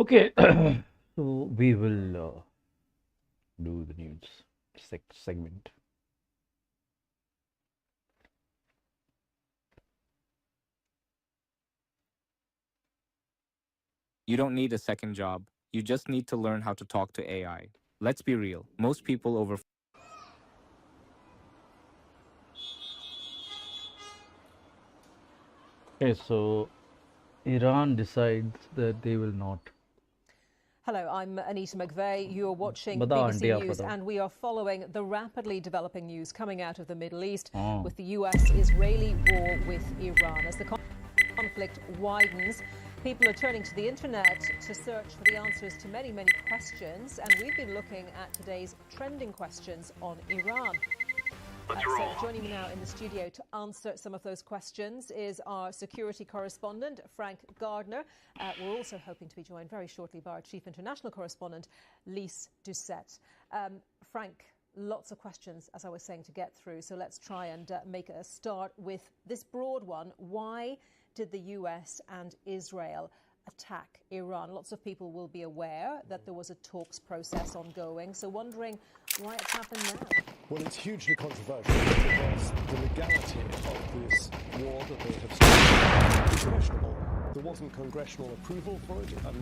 Okay, so we will do the news segment. You don't need a second job. You just need to learn how to talk to AI. Let's be real. Most people over. Okay, so Iran decides that they will not. Hello, I'm Anita McVeigh. You're watching बताओ BBC aunty आप News, बताओ. and we are following the rapidly developing news coming out of the Middle East Oh. with the US-Israeli war with Iran. As the conflict widens, people are turning to the internet to search for the answers to many, many questions, and we've been looking at today's trending questions on Iran. So joining me now in the studio to answer some of those questions is our security correspondent, Frank Gardner. We're also hoping to be joined very shortly by our chief international correspondent, Lise Doucette. Frank, lots of questions, as I was saying, to get through. So let's try and make a start with this broad one. Why did the US and Israel attack Iran? Lots of people will be aware that there was a talks process ongoing, so wondering why it's happened now. Well, it's hugely controversial because the legality of this war that they have started is questionable. There wasn't congressional approval for it, and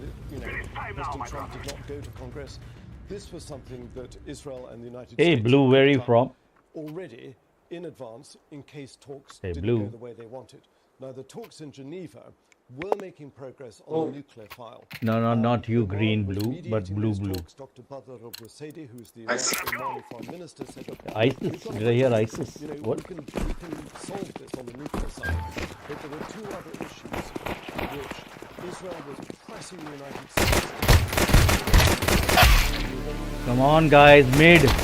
President Trump did not go to Congress. This was something that Israel and the United States. Hey, Blue, where are you from? Already in advance, in case talks Hey, didn't Blue. go the way they wanted. Now, the talks in Geneva were making progress on the nuclear file. No, not you, green, was blue, but mediating blue, those blue. talks. Dr. Badr al-Busaydi, who's the Iraqi foreign minister, said, look, ISIS, did I hear ISIS? What? We can solve this on the nuclear side. But there were two other issues which Israel was pressing the United States. Come on, guys, mid. Iran's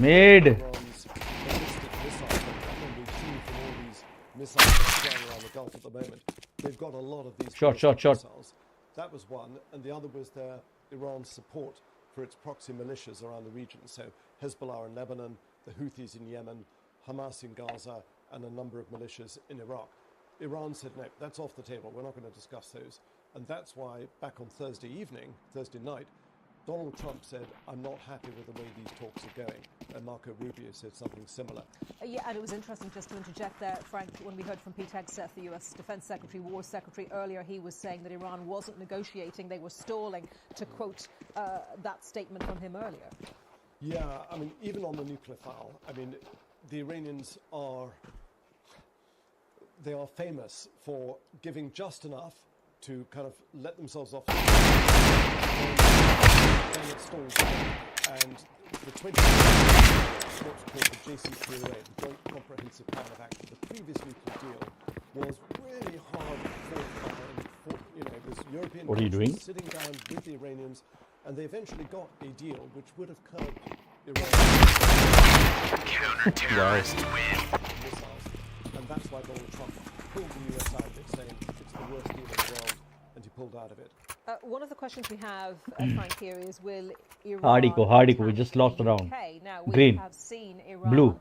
ballistic missile program, and we've seen from all these missiles flying around the Gulf at the moment, they've got a lot of these Shot. missiles. That was one, and the other was Iran's support for its proxy militias around the region. So Hezbollah in Lebanon, the Houthis in Yemen, Hamas in Gaza, and a number of militias in Iraq. Iran said, no, that's off the table. We're not going to discuss those. And that's why back on Thursday night, Donald Trump said, I'm not happy with the way these talks are going. And Marco Rubio said something similar. Yeah, and it was interesting, just to interject there, Frank, when we heard from Pete Hegseth, the US Defense Secretary, War Secretary, earlier, he was saying that Iran wasn't negotiating, they were stalling, to quote that statement from him earlier. Yeah, I mean, even on the nuclear file, I mean, the Iranians are famous for giving just enough to kind of let themselves off. Then it stalls down. And the 20 what's called the JCPOA, the Joint Comprehensive Plan of Action, the previous nuclear deal was really hard fought by, it was European What are you doing? sitting down with the Iranians, and they eventually got a deal which would have curbed Counter-terrorist missiles, and that's why Donald Trump pulled the US out of it, saying it's the worst deal in the world, and he pulled out of it. One of the questions we have, Frank, here is, will Iran... Hardiko, we just lost a round. Now, we Green. have seen Iran Blue.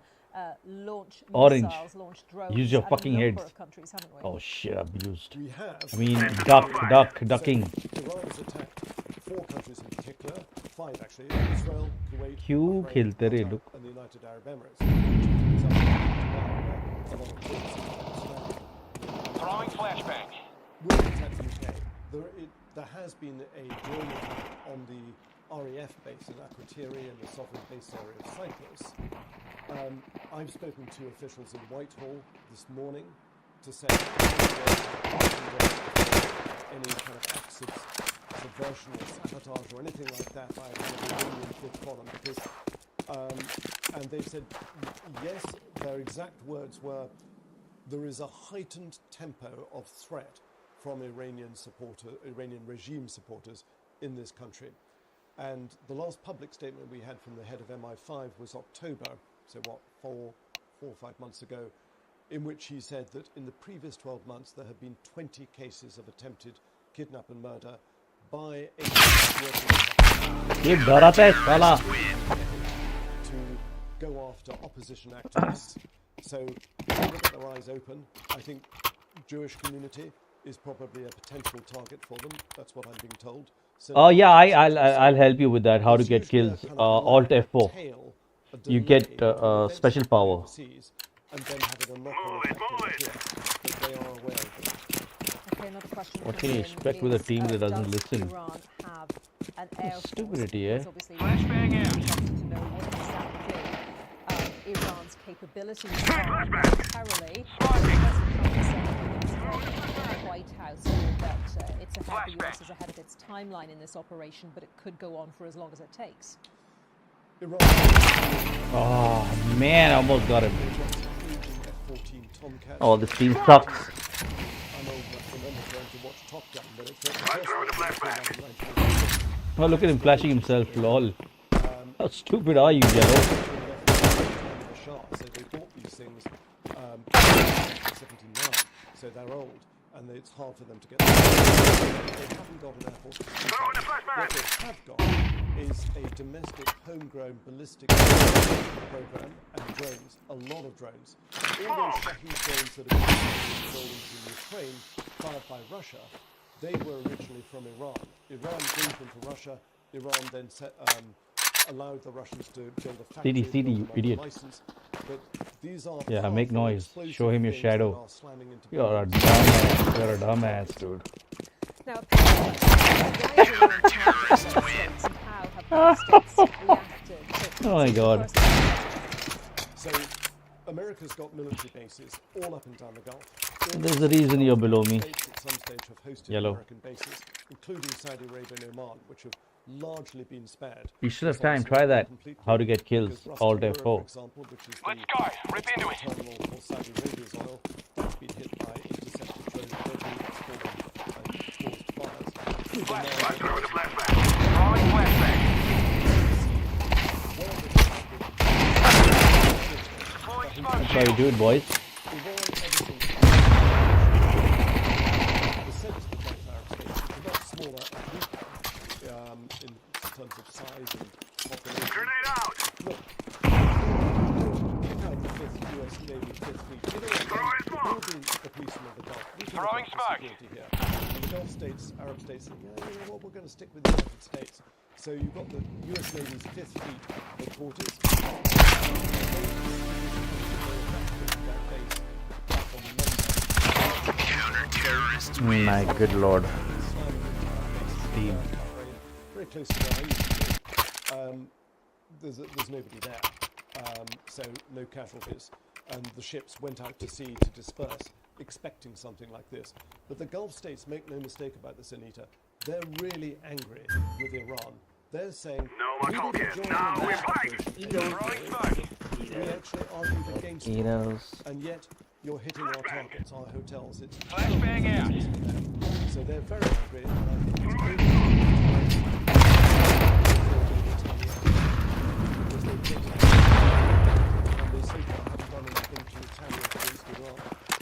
Launch Orange. missiles, launch drones. Use your at fucking a number heads. of countries, haven't we? Oh shit, abused. We have. I mean, ducking. So Iran has attacked 4 countries in particular, 5 actually: Israel, Kuwait, क्यों Bahrain, खेलते रहे Qatar, लोग? and the United Arab Emirates. Throwing flashbang. With attack the UK, there has been a drone attack on the RAF base in Akrotiri in the sovereign base area of Cyprus. I've spoken to officials in Whitehall this morning to say any kind of acts of subversion or sabotage or anything like that by the Iranian Fifth Column, because and they've said yes, their exact words were, there is a heightened tempo of threat from Iranian regime supporters in this country. And the last public statement we had from the head of MI5 was October, so 4 or 5 months ago, in which he said that in the previous 12 months there have been 20 cases of attempted kidnap and murder by ये डराता है साला. to go after opposition activists. So they look at their eyes open. I think Jewish community, is probably a potential target for them. That's what I'm being told. Oh Certainly yeah, F6 or I'll so. help you with that. How to There's get usually a kills. kind of Alt lag, a F4. tail, a You delay get between events special happening power. overseas and then having a knock-on effect over here. But they are aware of it. Okay, another question What coming can you in expect with a is, team that doesn't does listen? Iran have an air force? Stupidity, Because eh? obviously Flashbang out. interested to know what exactly Iran's capabilities are militarily. The White House said that it's ahead, the US is ahead of its timeline in this operation, but it could go on for as long as it takes. Iran Oh man, I almost got him. F-14 Tomcats. Oh, this team sucks. I'm old enough to remember going to watch Top Gun, but it's the first one that came out in 1986. Oh, look at him flashing himself. Lol. How stupid are you, Yellow? So they bought these things in 79, so they're old, and it's hard for them to get. They haven't got an Air Force. What they have got is a domestic, homegrown ballistic program and drones. A lot of drones. All those Shahed drones that have been built in Ukraine, fired by Russia, they were originally from Iran. Iran gave them to Russia. Iran then allowed the Russians to build a factory. CD, build you them idiot. under license. But these are Yeah, make powerful, noise. explosive Show him your things that shadow. are slamming into You're a buildings. dumbass. You're a dumbass, dude. Now, why is Iran targeting those states and how have those states reacted to Oh my God. So, America's got military bases all up and down the Gulf. All There's a reason you're below me. states at some stage have hosted Yellow. American bases, including Saudi Arabia and Oman, which have largely been spared. You should have It's not time. spared Try that. completely, How to get kills. because Ras Alt Tamura, for F4. example, which is Let's the go. Rip into it. terminal for Saudi Arabia's oil, that's been hit by intercepted drones debris that's fallen and caused fires. Flash through the flashbang. Throwing flashbang. Deploying smoke That's how you shield. do it, boys. Iran, ever since the centre of the Arab states, it's a lot smaller and weaker in terms of size and population. Grenade out. Look, look how the 5th US Navy, 5th Fleet, you know, Throwing we're smoke. being the policemen of the Gulf. We can Throwing look after smoke. security here. And the Gulf states, Arab states, say, yeah, you know what, we're going to stick with the United States. So you've got the US Navy's 5th Fleet headquarters. My good lord. Team. Very close to where I used to be. There's nobody there, so no casualties. And the ships went out to sea to disperse, expecting something like this. But the Gulf states, make no mistake about this, Anita, they're really angry with Iran. They're saying, No more we didn't talking. join Now in we that fight. operation. Throwing smoke. We actually argued against it. Enos. And yet, you're hitting our targets, our hotels. It's Flashbang out. so they're very angry, and I think it's only time because they take it. And they so far haven't done anything to retaliate against Iran.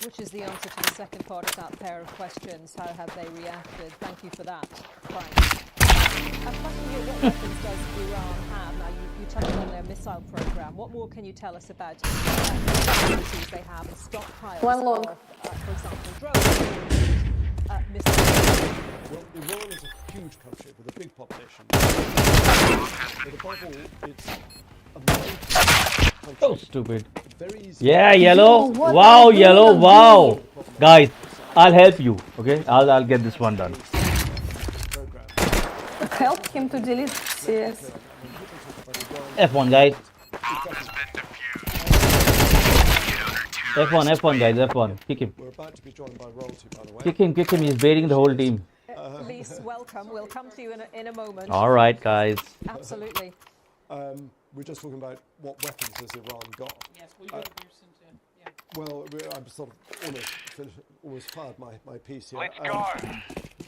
Which is the answer to the second part of that pair of questions. How have they reacted? Thank you for that, Frank. A question here, what weapons does Iran have? Now, you touched on their missile program. What more can you tell us about the capabilities they have and stockpiles One long. of, for example, drones or missiles? Well, Iran is a huge country with a big population. But above all, it's a mighty country. So stupid. Very easy. Yeah, Yellow. what Wow, are you Yellow. doing? Wow. Guys, I'll help you. Okay, I'll get this one done. Program. Help him to delete CS. F1, guys. F1, guys. F1. Kick him. We're about to be joined by royalty, by the way. Kick him. He's baiting the whole team. Lise, welcome. We'll come to you in a moment. All right, guys. Absolutely. We're just talking about what weapons has Iran got. Yes, we would have listened to. Yeah. Well, I'm sort of almost fired my piece here. Let's go.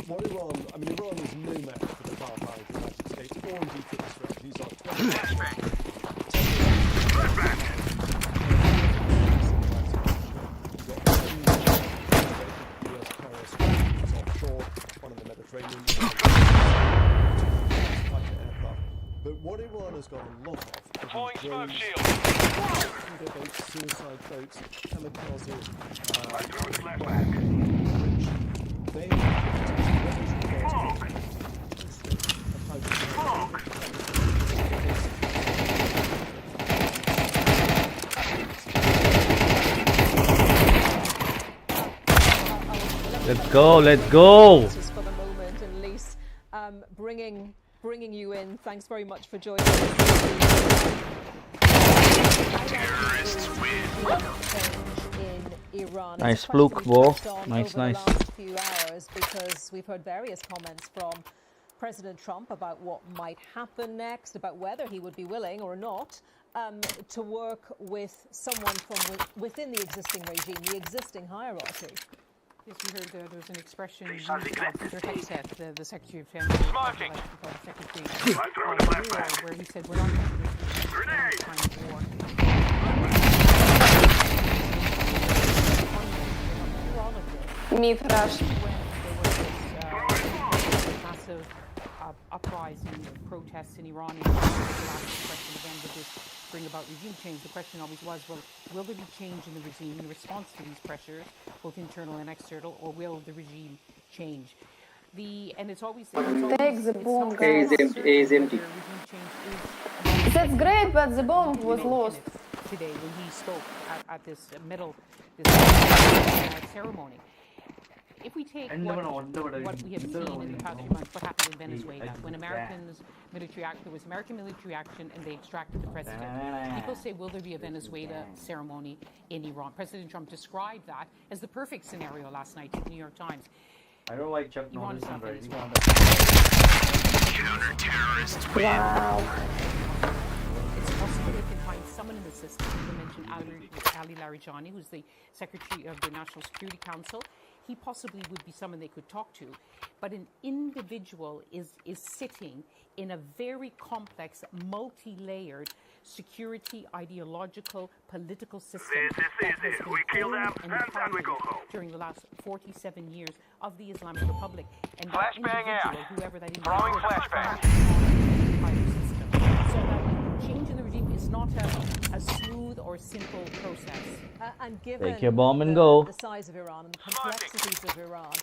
What Iran, I mean, Iran is no match for the firepower of the United States, or indeed for Israel. These are US terrorist strikes offshore, one in the Mediterranean, fighter aircraft. But what Iran has got a lot of Deploying are smoke these shield. drones, boats, suicide boats, kamikaze, Through the flashbang. which they Let's go, let's go. Just for the moment, and Lise, bringing you in. Thanks very much for joining us. In Iran. Nice fluke, Bo. Nice, over nice. the last few hours, because we've heard various comments from President Trump about what might happen next, about whether he would be willing or not to work with someone from within the existing regime, the existing hierarchy. Yes, we heard there was an expression used by Peter Hegseth, the Secretary of Defense, Smoking. Secretary of War, where he said we're not going to this kind of war. Mid rush. When there was this massive uprising, protests in Iran, and the last question again, would this bring about regime change? The question always was, well, will there be change in the regime in response to these pressures, both internal and external, or will the regime change? It's always Take the bomb, guys. guys. Is empty. That's great, but the bomb was lost. Today, when he spoke at this ceremony. If we take what we have seen in the past few months, what happened in Venezuela, when there was American military action and they extracted the president. People say, will there be a Venezuela ceremony in Iran? President Trump described that as the perfect scenario last night in the New York Times. I don't like Chuck Iran is Norris not handwriting. Venezuela. Wow. It's possible they can find someone in the system. You mentioned Ali Larijani, who's the Secretary of the National Security Council. He possibly would be someone they could talk to. But an individual is sitting in a very complex, multi-layered security, ideological, political system that has been formed and defined during the last 47 years of the Islamic Republic. And that individual, whoever that individual is, system. So that change in the regime is not a smooth or simple process. And given Take your bomb and go. the size of Iran and the complexities of Iran,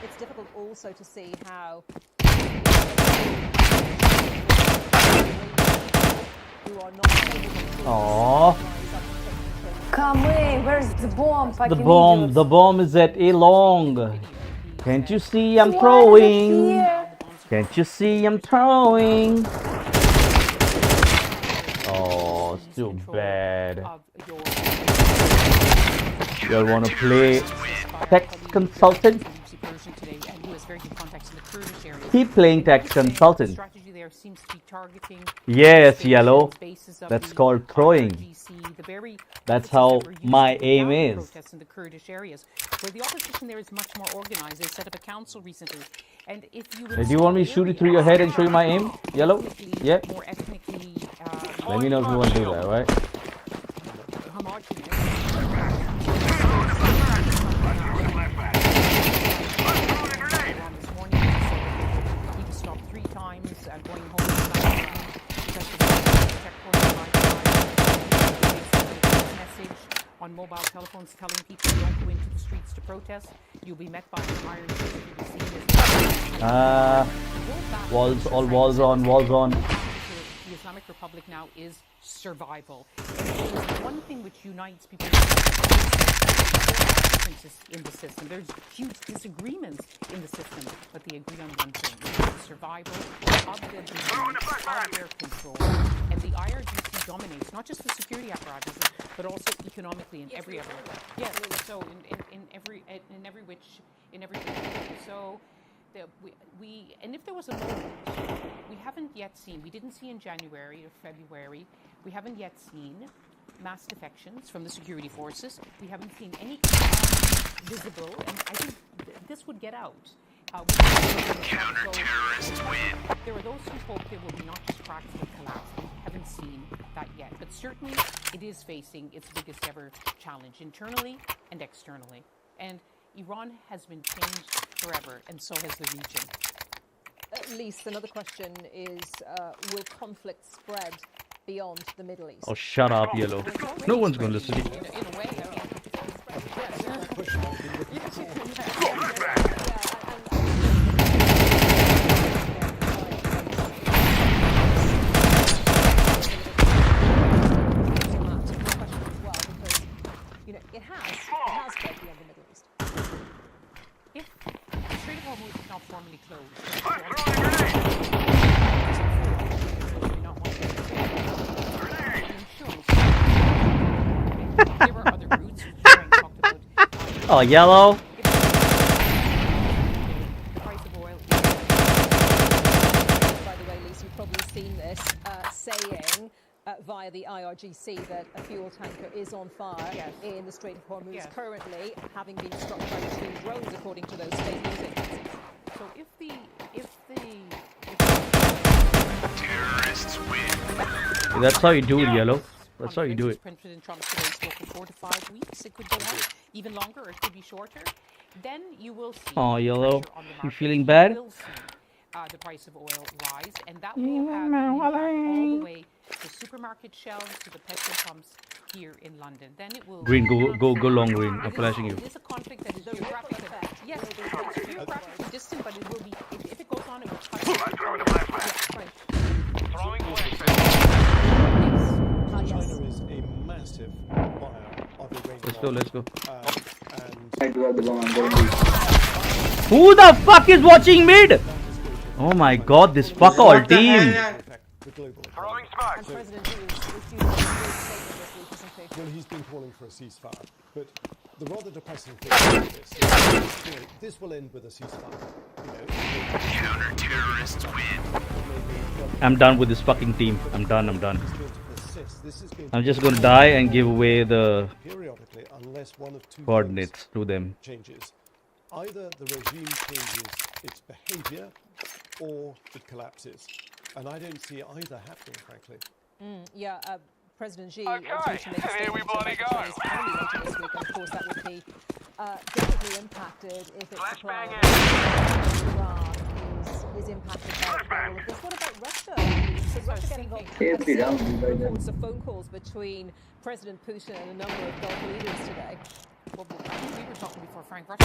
it's difficult also to see how who are not Aww. Come in, where's the bomb? The bomb is at A long. Can't you see I'm Why is it throwing? here? Can't you see I'm throwing? Oh, it's too bad. You wanna play tax consultant? Keep playing tax consultant. Yes, yellow. That's called throwing. That's how my aim is. In the Kurdish areas, where the opposition there is much more organized. They set up a council recently, and if you Do you want me to shoot it through your head and show you my aim? Yellow? Yeah. more ethnically, Let me know if you want to do that, right? Homogenous. this morning, he was stopped 3 times going home. Message on mobile telephones telling people don't go into the streets to protest. You'll be met by an iron fist. You'll be seen as Walls, all walls on, walls on. the Islamic Republic now is survival. There's one thing which unites people in the system. There's huge disagreements in the system, but they agree on one thing: survival of their of their control. And the IRGC dominates not just the security apparatus, but also economically in every other way. Yes, so in every which. So and if there was a moment, we haven't yet seen, we didn't see in January or February, we haven't yet seen mass defections from the security forces. We haven't seen any visible, and I think this would get out. There are those who hope there will be not just cracks but collapse. We haven't seen that yet, but certainly it is facing its biggest ever challenge internally and externally. And Iran has been changed forever, and so has the region. Lise, another question is, will conflict spread beyond the Middle East? Oh, shut up, yellow. No one's going to listen to you. In a way, I mean, Oh, yellow. The price of oil. By the way, Lisa, you've probably seen this saying via the IRGC that a fuel tanker is on fire in the Strait of Hormuz currently, having been struck by 2 drones, according to those state news agencies. So if the Terrorists win. That's how you do it, yellow. That's how you do it. President Trump today spoke of 4 to 5 weeks. It could go on even longer. It could be shorter. Then you will see. Oh, yellow. pressure on the You market. feeling bad? You will see the price of oil rise, and that will have an impact all the way to supermarket shelves, to the petrol pumps here in London. Then it will. Green, go long, Green. I'm flashing you. It is a conflict that is geographically. Yes, it's geographically distant, but it will be. If it goes on, it will touch. I'm throwing a flashbang. Yeah, right. Throwing flashbang. Yes. China is a massive buyer of Iranian oil. Let's go. And I do have the bomb. I'm going to Who the fuck is watching mid? Oh my god, this fuck all team. the global Throwing economy. smoke. And President Xi is due to make a big statement this week, isn't he? Well, he's been calling for a ceasefire, but the rather depressing thing about this is, this will end with a ceasefire. Counter-terrorists win. I'm done with this fucking team. I'm done. It's going to persist. This is going to I'm just gonna die and give away the periodically, unless one of 2 coordinates things to them. changes. Either the regime changes its behavior, or it collapses. And I don't see either happening, frankly. Yeah, President Xi Okay, due to make a here statement we bloody about go. Chinese economy later this week, and of course that would be definitely impacted if its supply Flashbang of Iran is impacted by all of this. What about Russia? Could Russia get involved? I've seen reports of phone calls between President Putin and a number of Gulf leaders today. Well, we were talking before Frank Russia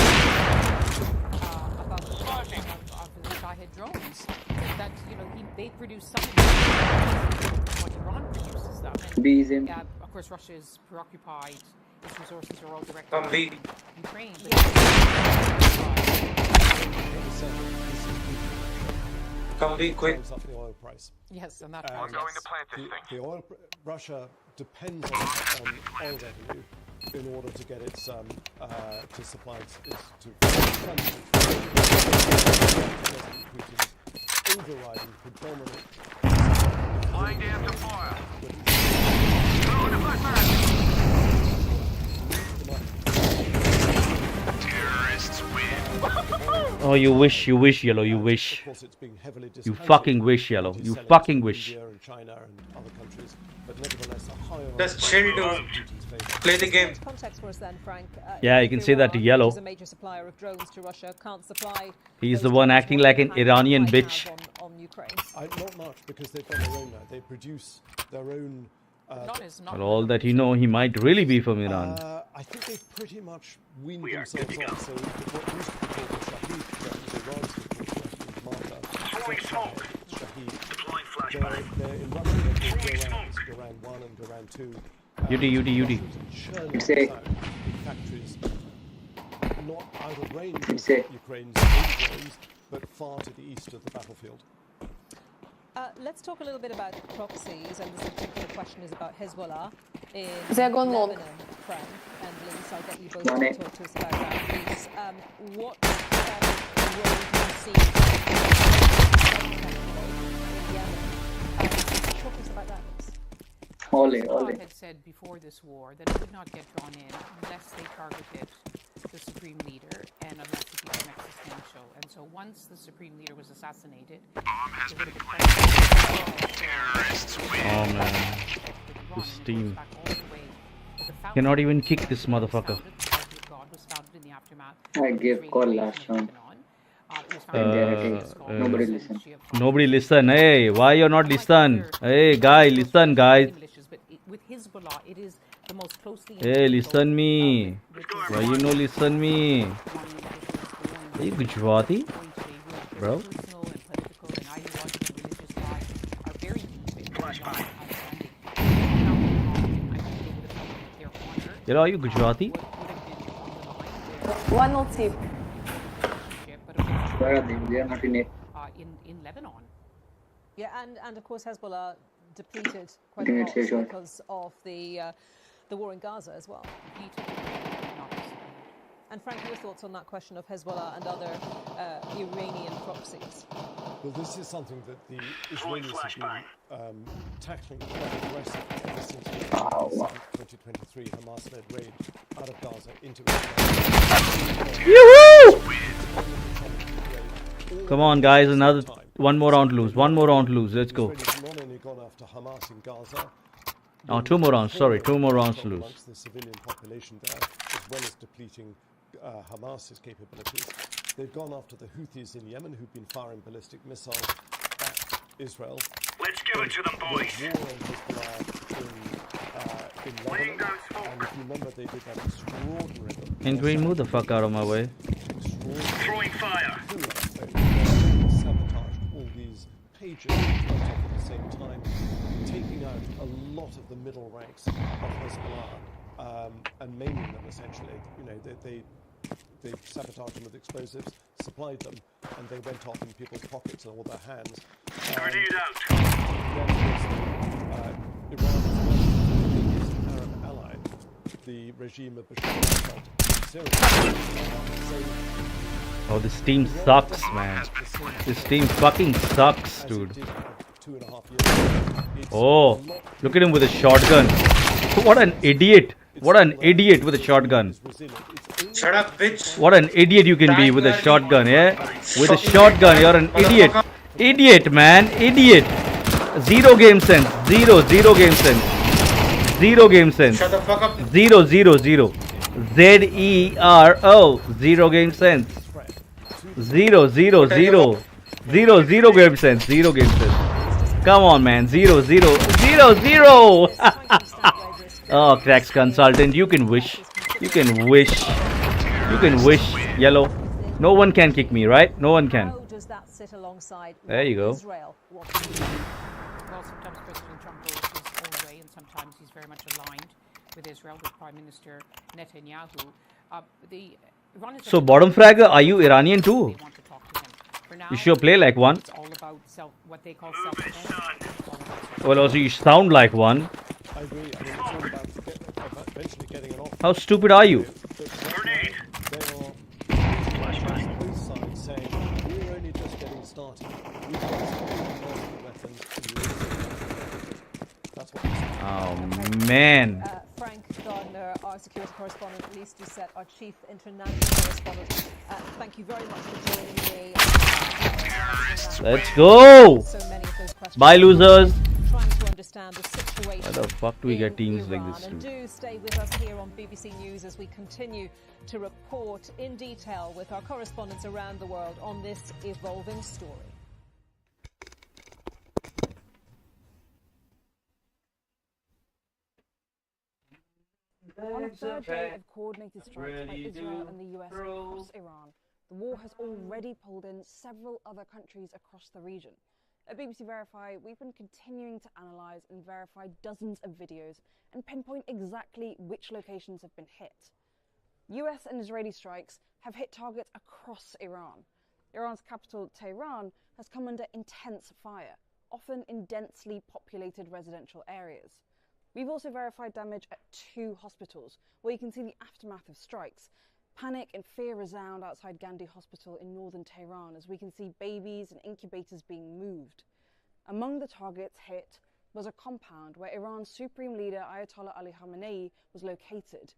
about the of the Shahed drones. That they produce some of what Iran produces them. B's in. And, of course, Russia is preoccupied. Its resources are all directed Come to B. Ukraine. Come be quick. Drives up the oil price. Yes, and that. I'm going to plant this thing. Russia depends on oil revenue in order to get its to supply its to fund President Putin's overriding predominant. Flying down to fire. Throwing a flashbang. Terrorists win. Oh, you wish, yellow, you wish. Of course, it's being heavily You discounted fucking wish, yellow. to You sell it fucking to wish. India and China and other countries, but nevertheless a higher oil Just price chill, in dude. Putin's favor. Play the game. Context for us then, Frank. Yeah, you can say that to Iran, yellow. which is a major supplier of drones to Russia, can't supply. He's those the one drones. acting What like an impact it Iranian might bitch. have on Ukraine. Not much, because they've got their own now. They produce their own. Not as not. For all that you know, he might really be from Iran. I think they've pretty much weaned themselves off. So what used to be called the Shahid, that was Iran's marker. Throwing smoke. Shahid. Deploying flashbang. They're in Russia. They're called Durans, Duran 1 and Duran 2. UD. Churning It's this a- out in factories not out of range of It's a- Ukraine's own drones, but far to the east of the battlefield. Let's talk a little bit about proxies, and this particular question is about Hezbollah in They're going long. Lebanon, Frank and Lise. I'll get you both Got to it. talk to us about that, please. What role do you see in Yemen? Talk to us about that, please. Ole, Hezbollah ole. had said before this war that it would not get drawn in unless they targeted the supreme leader and unless it became existential. And so once the supreme leader was assassinated, there would have been Terrorists win. Oh man. This team cannot even kick this motherfucker. I gave call last round. Nobody listen. Nobody listen. Hey, why you're not listen? Hey, guy, listen, guys. With Hezbollah, it is the most closely. Hey, listen me. Why you no listen me? Are you Gujarati? Bro? Yellow, are you Gujarati? One not tip. Where are they? They are not in it. In Lebanon. Yeah, and of course Hezbollah depleted quite Give a me a lot screenshot. because of the war in Gaza as well. Depleted, not disappointed. And Frank, your thoughts on that question of Hezbollah and other Iranian proxies? Well, this is something that the Israelis have been tackling quite aggressively ever since the 2023 Hamas-led raid out of Gaza into Israel. Come on, guys, one more round to lose. One more round to lose. Let's go. Israelis not only gone after Hamas in Gaza. Oh, 2 more rounds. Sorry, 2 more rounds to lose. Amongst the civilian population there, as well as depleting Hamas's capabilities. They've gone after the Houthis in Yemen, who've been firing ballistic missiles at Israel. Let's give it to them, boys. War on Hezbollah in Lebanon. And if you remember, they did that extraordinary... Can Green move the fuck out of my way? Throwing fire. Sabotaged all these pages on top at the same time, taking out a lot of the middle ranks of Hezbollah and maiming them essentially. You know, they sabotaged them with explosives, supplied them, and they went off in people's pockets and all their hands. Grenade out. Then Iran's biggest Arab ally, the regime of Bashar al-Assad in Syria. Oh, this team sucks, man. This team fucking sucks, dude. 2.5 years. Oh, look at him with a shotgun. What an idiot. What an idiot with a shotgun. Shut up, bitch. What an idiot you can be with a shotgun, yeah? With a shotgun, you're an idiot. Idiot, man. Idiot. Zero game sense. Zero game sense. Zero game sense. Shut the fuck up. Zero. Zero Zero game sense. Zero game sense. Zero game sense. Come on, man. Zero. Oh, cracks consultant. You can wish. Yellow. No one can kick me, right? No one can. How does that sit alongside There you go. Israel? Well, sometimes President Trump goes his own way, and sometimes he's very much aligned with Israel, with Prime Minister Netanyahu. Iran is So, bottom fragger, are you Iranian too? they want to talk to him. For now, You sure play like one? it's all about what they call self-defense. Well, also you sound like one. I agree. I mean, it's all about eventually getting an offer. How stupid are you? Grenade. They are both sides saying, we're only just getting started. We've got multiple weapons and that's what they're saying. Oh, man. Frank Gardner, our security correspondent, Elise Doucette, our chief international correspondent. Thank you very much for joining me. Let's go. So many of those questions. Bye, losers. Trying to understand the situation. Why the fuck do we get in teams like Iran. this, And dude? do stay with us here on BBC News as we continue to report in detail with our correspondents around the world on this evolving story. On a third day of coordinated strikes by Israel and the US across Iran, the war has already pulled in several other countries across the region. At BBC Verify, we've been continuing to analyse and verify dozens of videos and pinpoint exactly which locations have been hit. US and Israeli strikes have hit targets across Iran. Iran's capital, Tehran, has come under intense fire, often in densely populated residential areas. We've also verified damage at 2 hospitals, where you can see the aftermath of strikes. Panic and fear resound outside Gandhi Hospital in northern Tehran as we can see babies and incubators being moved. Among the targets hit was a compound where Iran's supreme leader Ayatollah Ali Khamenei was located.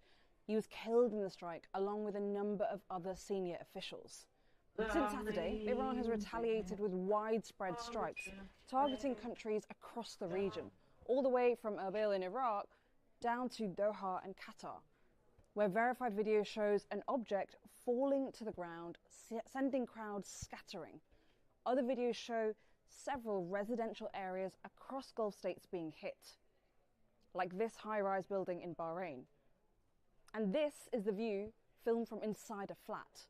He was killed in the strike along with a number of other senior officials. Since Saturday, Iran has retaliated with widespread strikes, targeting countries across the region, all the way from Erbil in Iraq down to Doha and Qatar, where verified video shows an object falling to the ground, sending crowds scattering. Other videos show several residential areas across Gulf states being hit, like this high-rise building in Bahrain. And this is the view filmed from inside a flat.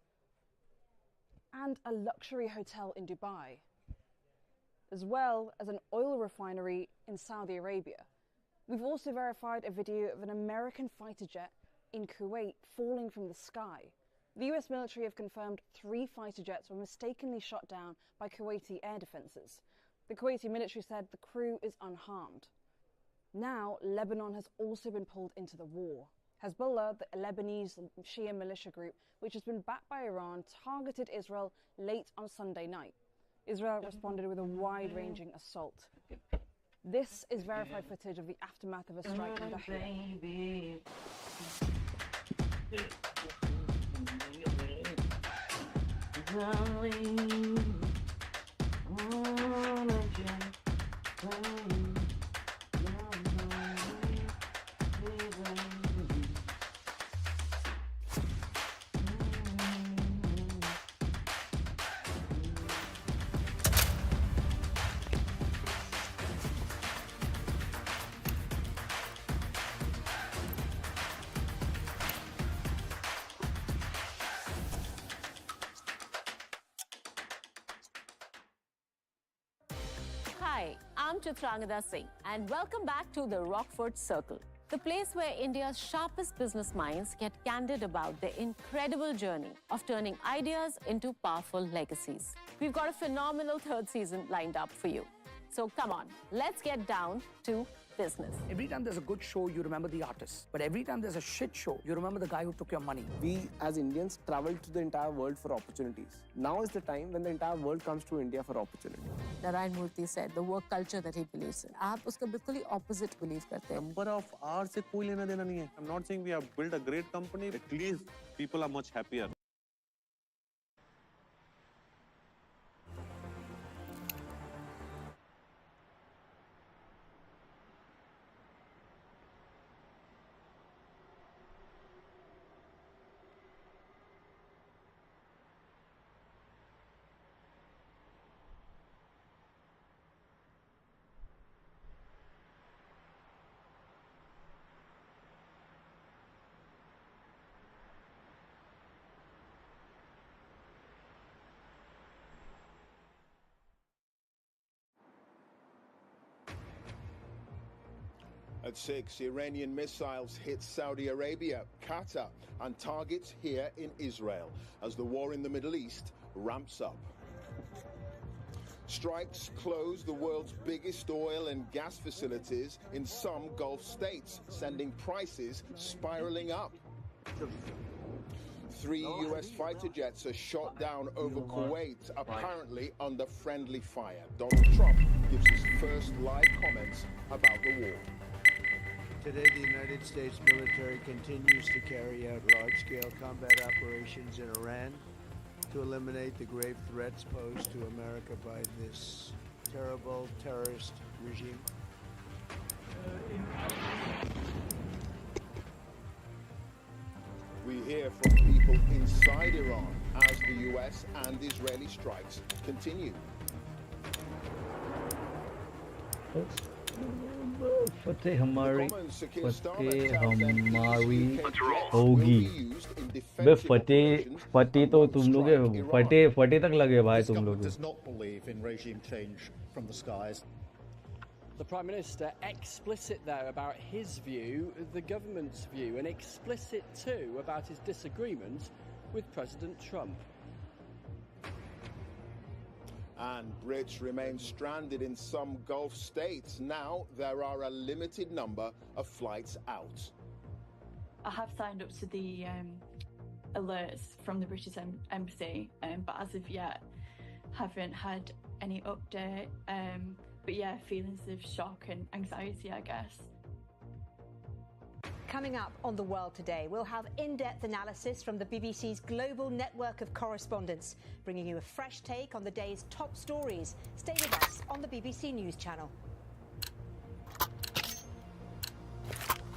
And a luxury hotel in Dubai, as well as an oil refinery in Saudi Arabia. We've also verified a video of an American fighter jet in Kuwait falling from the sky. The US military have confirmed 3 fighter jets were mistakenly shot down by Kuwaiti air defences. The Kuwaiti military said the crew is unharmed. Now, Lebanon has also been pulled into the war. Hezbollah, the Lebanese Shia militia group, which has been backed by Iran, targeted Israel late on Sunday night. Israel responded with a wide-ranging assault. This is verified footage of the aftermath of a strike in Dahlia. Hi, I'm Chitrangada Singh, and welcome back to the Rockford Circle, the place where India's sharpest business minds get candid about their incredible journey of turning ideas into powerful legacies. We've got a phenomenal third season lined up for you. So come on, let's get down to business. Every time there's a good show, you remember the artist. But every time there's a shit show, you remember the guy who took your money. We, as Indians, travel to the entire world for opportunities. Now is the time when the entire world comes to India for opportunity. Narayan Murthy said the work culture that he believes in. आप उसका बिल्कुल ही opposite believe करते हैं. Number of hours से कोई लेना देना नहीं है. I'm not saying we have built a great company. At least people are much happier. At 6, Iranian missiles hit Saudi Arabia, Qatar, and targets here in Israel as the war in the Middle East ramps up. Strikes close the world's biggest oil and gas facilities in some Gulf states, sending prices spiraling up. 3 U.S. fighter jets are shot down over Kuwait, apparently under friendly fire. Donald Trump gives his first live comments about the war. Today, the United States military continues to carry out large-scale combat operations in Iran to eliminate the grave threats posed to America by this terrible terrorist regime. We hear from people inside Iran as the U.S. and Israeli strikes continue. फतेह हमारी होगी बे फतेह तो तुम लोग फटे तक लगे भाई तुम लोग. The Prime Minister explicit there about his view, the government's view, and explicit too about his disagreement with President Trump. And Brits remain stranded in some Gulf states. Now there are a limited number of flights out. I have signed up to the alerts from the British Embassy, but as of yet haven't had any update. But yeah, feelings of shock and anxiety, I guess. Coming up on The World Today, we'll have in-depth analysis from the BBC's global network of correspondents, bringing you a fresh take on the day's top stories. Stay with us on the BBC News Channel.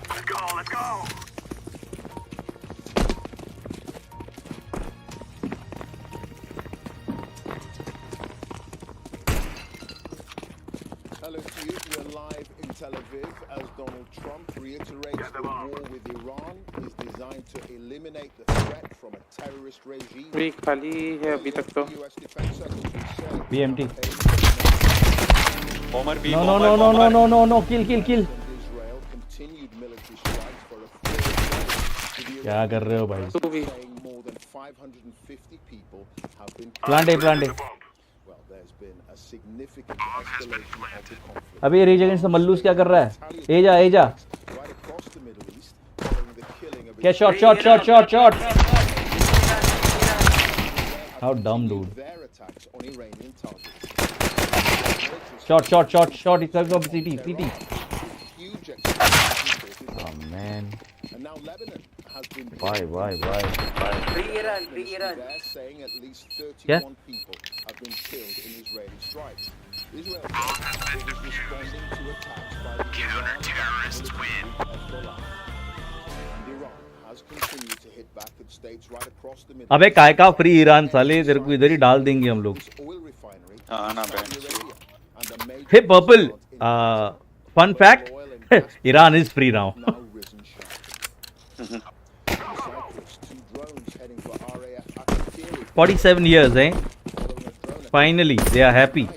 Let's go, let's go! Hello to you. We're live in Tel Aviv as Donald Trump reiterates the war with Iran is designed to eliminate the threat from a terrorist regime. US Defense Secretary said BMT. No, kill. Israel continued military strikes for a third day. क्या कर रहे हो भाई? Saying more than 550 people have been Plant. Well, there's been a significant escalation of the conflict. अभी raise against the Mallus क्या कर रहा है? ए जा Right across the Middle East, following the killing of Get shot. How dumb, dude. their attacks on Iranian targets. Shot. It's like CT. Huge execution Oh man. and now Lebanon has been Why? Free Iran. They're saying at least 31 people have been killed in Israeli strikes. Israel says it is responding to attacks by the Iran-backed military Hezbollah. And Iran has continued to hit back at states right across the Middle अबे काय का free Iran साले तेरे को इधर ही डाल देंगे हम लोग. Hey Purple, fun fact, Iran is free now. 47 years, eh? Finally, they are happy.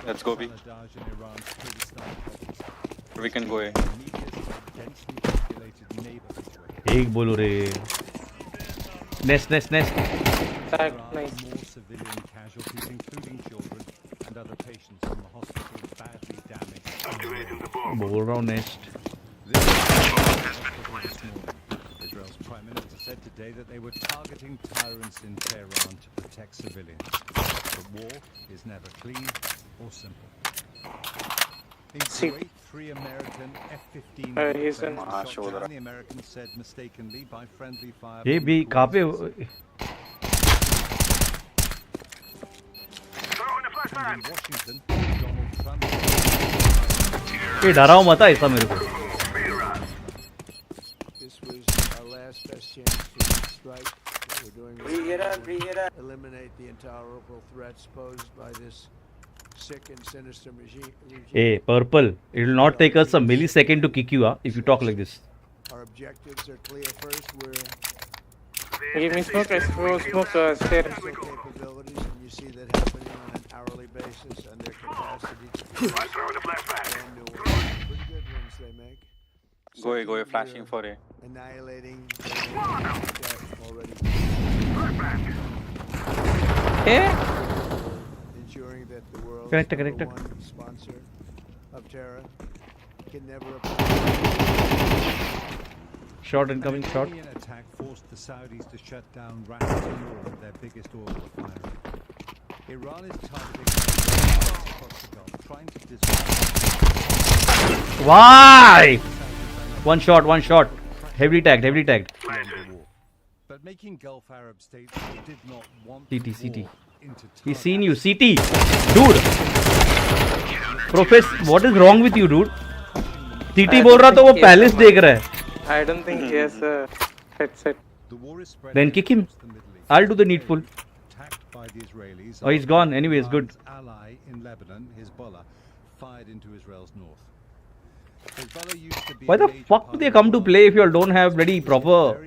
Let's go B. We can go A. एक बोलो रे. Nest. Nice. More civilian casualties, including children and other patients from the hospital badly damaged. बोल रहा हूँ Nest. Israel's Prime Minister said today that they were targeting tyrants in Tehran to protect civilians. The war is never clean or simple. In Kuwait, 3 American F-15 he's in shot down, the Americans said mistakenly by friendly fire. ये भी कहाँ पे? In Washington, Donald Trump. ये डराओ मत ऐसा मेरे को. This was our last best chance to strike. We're doing eliminate the intolerable threats posed by this sick and sinister regime. Hey, Purple, it will not take us a millisecond to kick you if you talk like this. Our objectives are clear. First, Give me smoke, stairs. capabilities, and you see that happening on an hourly basis, and their capacity to brand new ones. Pretty good ones they make. Go A, flashing for A. Annihilating already. Ensuring that the world's Correct. number one sponsor of terror can never apply. Short incoming, short. An Iranian attack forced the Saudis to shut down Ras Al-Khaimah, their biggest oil refinery. Iran is targeting across the Gulf, trying to disrupt. Why? One shot. Heavily tagged. But making Gulf Arab states who did not want CT. He's seen you. CT. Dude. Professor, what is wrong with you, dude? CT बोल रहा तो वो palace देख रहा है. I don't think he has a headset. Then kick him. I'll do the needful. Oh, he's gone. Anyways, good. Ally in Lebanon, Hezbollah, fired into Israel's north. Why the fuck do they come to play if you all don't have ready proper?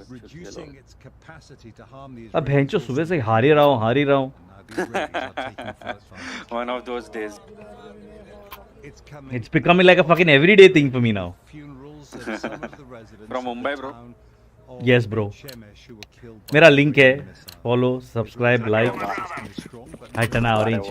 Reducing its capacity to harm the अब भैंचो सुबह से हार ही रहा हूँ. One of those days. It's becoming like a fucking everyday thing for me now. From Mumbai, bro. Yes, bro. मेरा link है. Follow, subscribe, like. Haitana orange.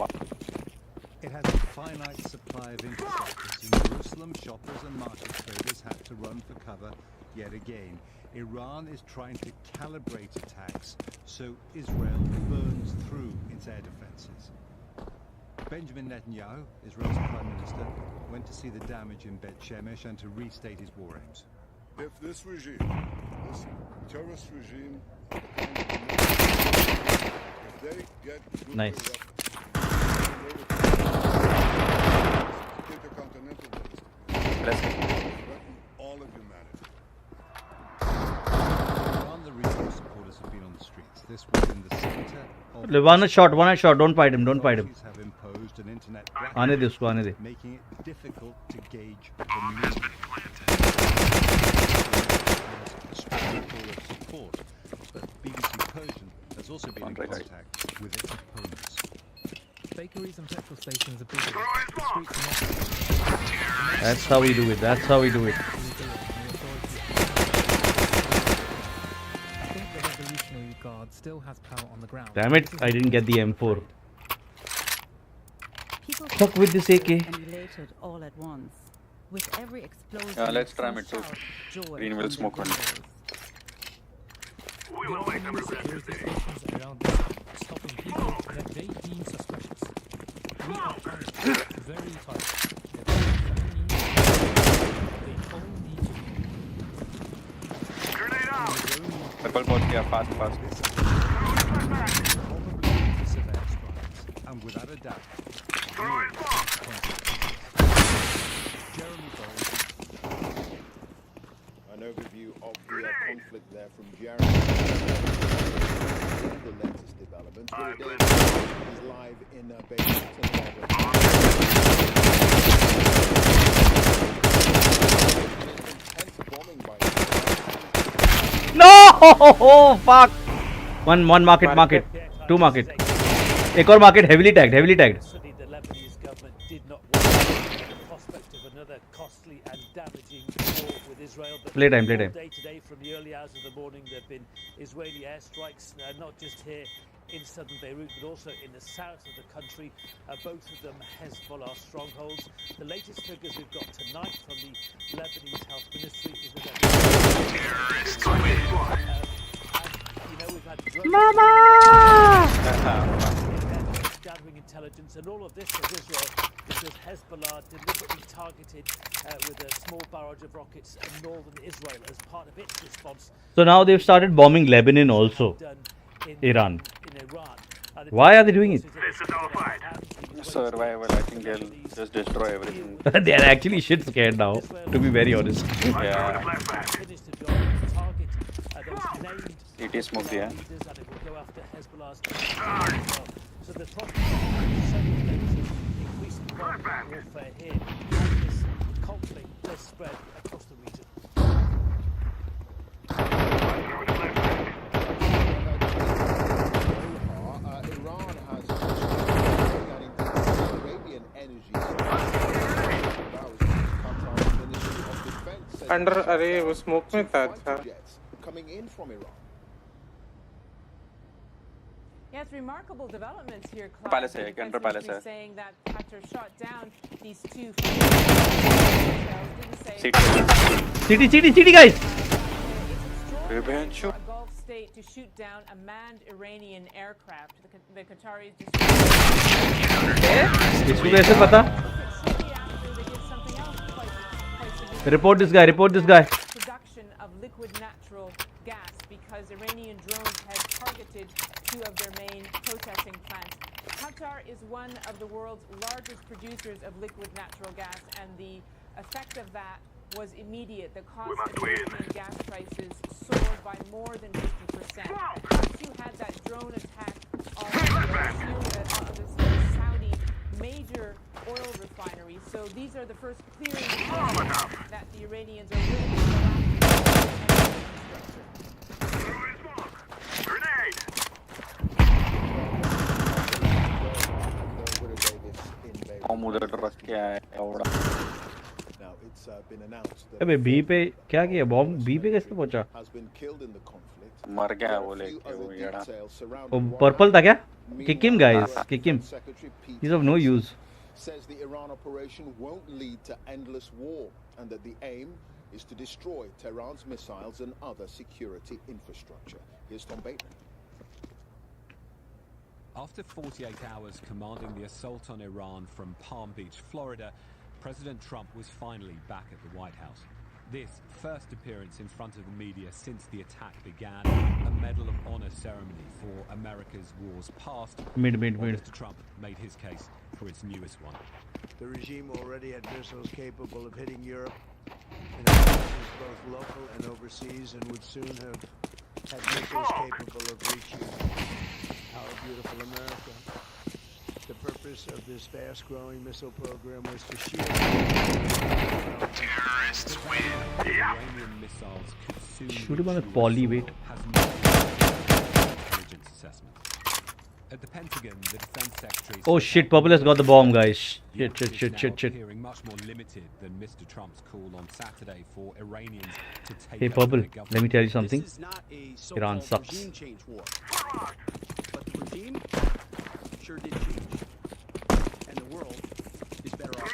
It has a finite supply of infrastructures. In Jerusalem, shoppers and market traders had to run for cover yet again. Iran is trying to calibrate attacks so Israel burns through its air defenses. Benjamin Netanyahu, Israel's Prime Minister, went to see the damage in Bet Shemesh and to restate his war aims. If this regime, this terrorist regime, if they get nice. All of humanity. Iran, the regional supporters have been on the streets. This was in the center of One shot. Don't fight him. have imposed an internet आने दे उसको आने दे. making it difficult to gauge the mood. Strong call of support, but BBC Persian has also been in contact with its opponents. Bakeries and petrol stations are busy. The streets are not. That's how we do it. That's how we do it. I think the Revolutionary Guard still has power on the ground. Damn it! I didn't get the M4. Fuck with this AK. Elated all at once. With every explosion, Let's try it too. Green will smoke on. We will make them regret this day. Stopping people that they deem suspicious. We are tight, very tight. They all need to. Grenade out! Purple bot here, fast. Probably severe strikes, and without a doubt, Jeremy Gold. An overview of the conflict there from Jeremy. The latest developments. Willie Davis is live in Beijing. Intense bombing by No! Fuck! One market. Two market. Ek aur market heavily tagged. The Lebanese government did not want the prospect of another costly and damaging war with Israel. But Play time. all day today, from the early hours of the morning, there have been Israeli airstrikes, not just here in southern Beirut, but also in the south of the country. Both of them Hezbollah strongholds. The latest figures we've got tonight from the Lebanese Health Ministry is that we've had Mama! gathering intelligence, and all of this of Israel because Hezbollah deliberately targeted with a small barrage of rockets northern Israel as part of its response. So now they've started bombing Lebanon also. Iran. Why are they doing it? Survival, I think they'll just destroy everything. They are actually shit scared now, to be very honest. Yeah. It is smoked, yeah. So the problem is increasing warfare here, and this conflict does spread across the region. Iran has Arabian energy. Under अरे वो smoke में था अच्छा coming in from Iran. Yes, remarkable developments here, Clive. Palace hai, under palace hai. Saying that Qatar shot down these two. City, guys! Revenge. A Gulf state to shoot down a manned Iranian aircraft. The Qataris इसको कैसे पता? Report this guy. Production of liquid natural gas because Iranian drones had targeted two of their main processing plants. Qatar is one of the world's largest producers of liquid natural gas, and the effect of that was immediate. The cost of European gas prices soared by more than 50%. Plus, you had that drone attack on the Saudi major oil refinery. So these are the first clear indications that the Iranians are willing to go अबे B पे क्या किया bomb B पे कैसे पहुंचा मर गया वो लेके वो येड़ा वो पर्पल था क्या kick him guys kick him he's of no use says the Iran operation won't lead to endless war and that the aim is to destroy Tehran's missiles and other security infrastructure. Here's Tom Bateman. After 48 hours commanding the assault on Iran from Palm Beach, Florida, President Trump was finally back at the White House. This first appearance in front of the media since the attack began, a Medal of Honor ceremony for America's wars past. Mr. Trump made his case for its newest one. The regime already had missiles capable of hitting Europe, and both local and overseas, and would soon have had missiles capable of reaching our beautiful America. The purpose of this fast-growing missile program was to shield terrorists win. Iranian missiles could soon shoot him on a poly weight. intelligence assessment. At the Pentagon, the Defense Secretary. Oh shit, Populous got the bomb, guys. Shit. Appearing much more limited than Mr. Trump's call on Saturday for Iranians to take Hey, over Purple, their government. let me tell you something. This is not a Iran so-called sucks. regime change war. But the regime sure did change. And the world is better off.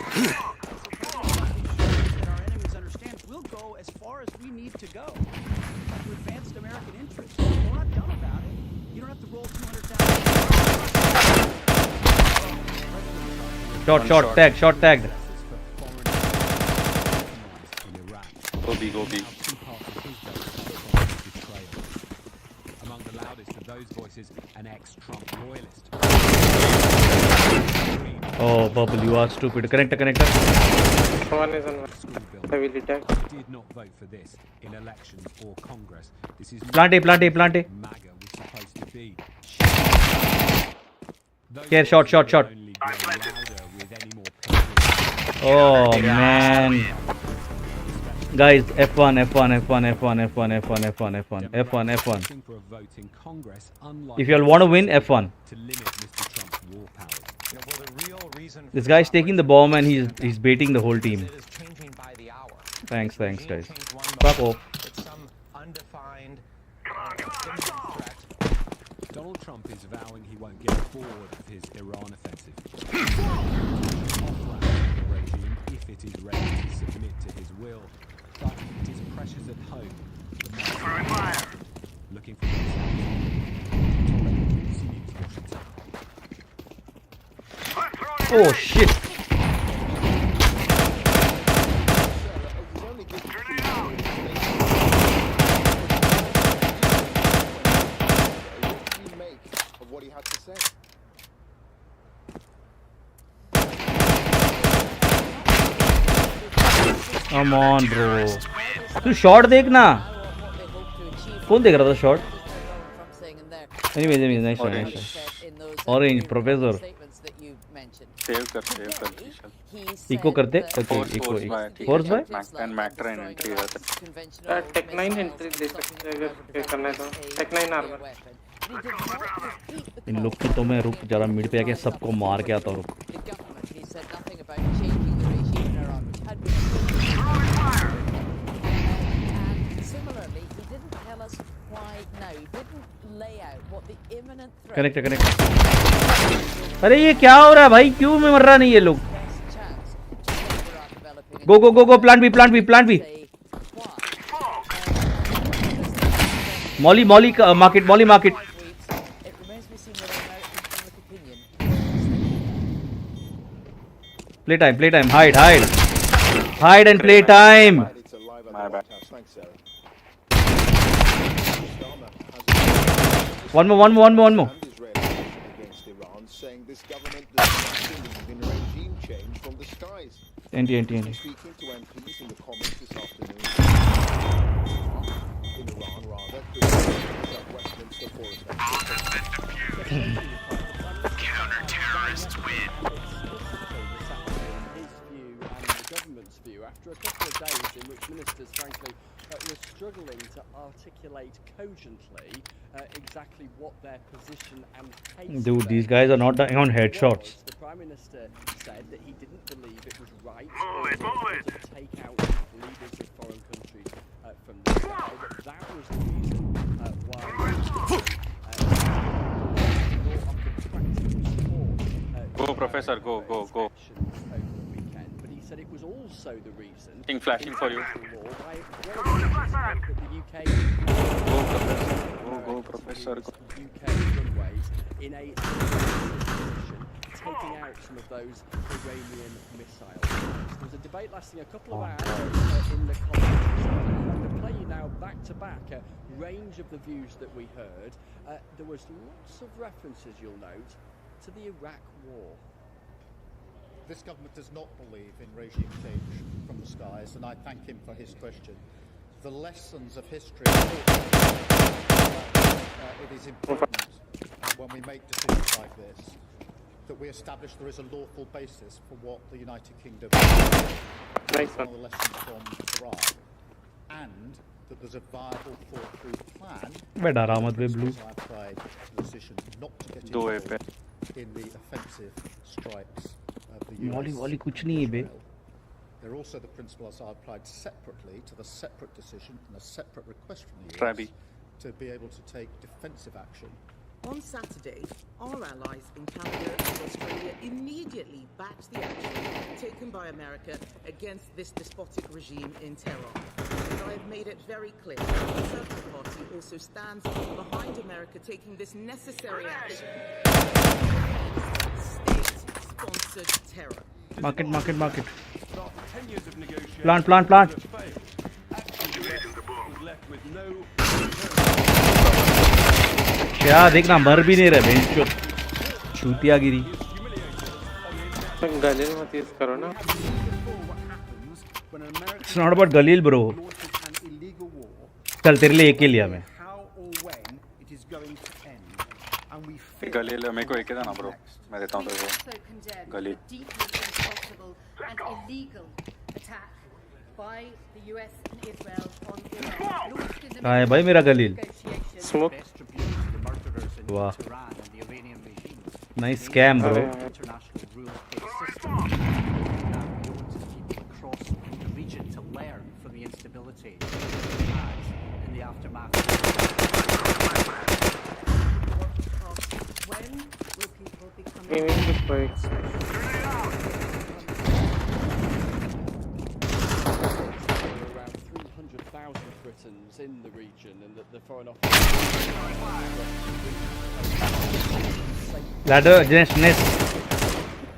That our enemies understand we'll go as far as we need to go to advance American interests. We're not dumb about it. You don't have to roll 200,000. Short tagged. Go B. Among the loudest of those voices, an ex-Trump loyalist. Oh, Purple, you are stupid. Connector. One is on heavily tagged. Did not vote for this in elections or Congress. This is Plant A. MAGA was supposed to be. Here, short. Oh man. Guys, F1. If you all want to win, F1. This guy's taking the bomb and he's baiting the whole team. Thanks, guys. Fuck off. Donald Trump is vowing he won't get bored of his Iran offensive. Regime, if it is ready to submit to his will, but it is pressures at home. Looking for Oh shit. What he had to say. Come on, bro. तू shot देखना. कौन देख रहा था शॉट? Anyways, nice shot. Orange, professor. Save कर eco करते. Okay, इको. Force by? and Mac train entry रहता है. Tech 9 entry दे सकते हैं अगर ये करना है तो. Tech 9 armor. इन लोग की तो मैं रुक जरा मिड पे आके सबको मार के आता हूँ. कनेक्ट. अरे ये क्या हो रहा है भाई? क्यों में मर रहा नहीं ये लोग? Go. Plant B. Molly market. Playtime. Hide and play time. My bad. One more. Against Iran, saying this government does not think regime change from the skies. NT. Speaking to MPs in the comments this afternoon, in Iran rather, Westminster Counter-terrorists win. His view and the government's view after a couple of days in which ministers, frankly, were struggling to articulate cogently exactly what their position and case. Dude, these guys are not dying on headshots. The Prime Minister said that he didn't believe it was right to take out leaders of foreign countries from the sky, but that was the reason why Go, Professor, go. But he said it was also the reason. Flashing for you. Go, Professor. UK runways in a position, taking out some of those Iranian missiles. There was a debate lasting a couple of hours in the comments. I'm going to play you now back to back a range of the views that we heard. There was lots of references, you'll note, to the Iraq war. This government does not believe in regime change from the skies, and I thank him for his question. The lessons of history, it is important when we make decisions like this that we establish there is a lawful basis for what the United Kingdom does. That's one of the lessons from Iraq. And that there's a viable thought-through plan. Beda Ramad be blue. I applied to the decision not to get involved in the offensive strikes of the US. Wali kuch nahi hai be. They're also the principles I applied separately to the separate decision and a separate request from the US to be able to take defensive action. On Saturday, our allies in Canada and Australia immediately backed the action taken by America against this despotic regime in Tehran. And I have made it very clear that the Circle Party also stands behind America taking this necessary action. State-sponsored terror. Market. Plant. क्या देखना मर भी नहीं रहे बेंचो छूतियागिरी गलील मत use करो ना It's not about Galil bro चल तेरे लिए एक ही लिया मैं गलील मेरे को एक ही देना ब्रो मैं देता हूँ तेरे को गलील कहाँ है भाई मेरा गलील स्मोक वाह nice scam bro In the region, and that the foreign office ladder nest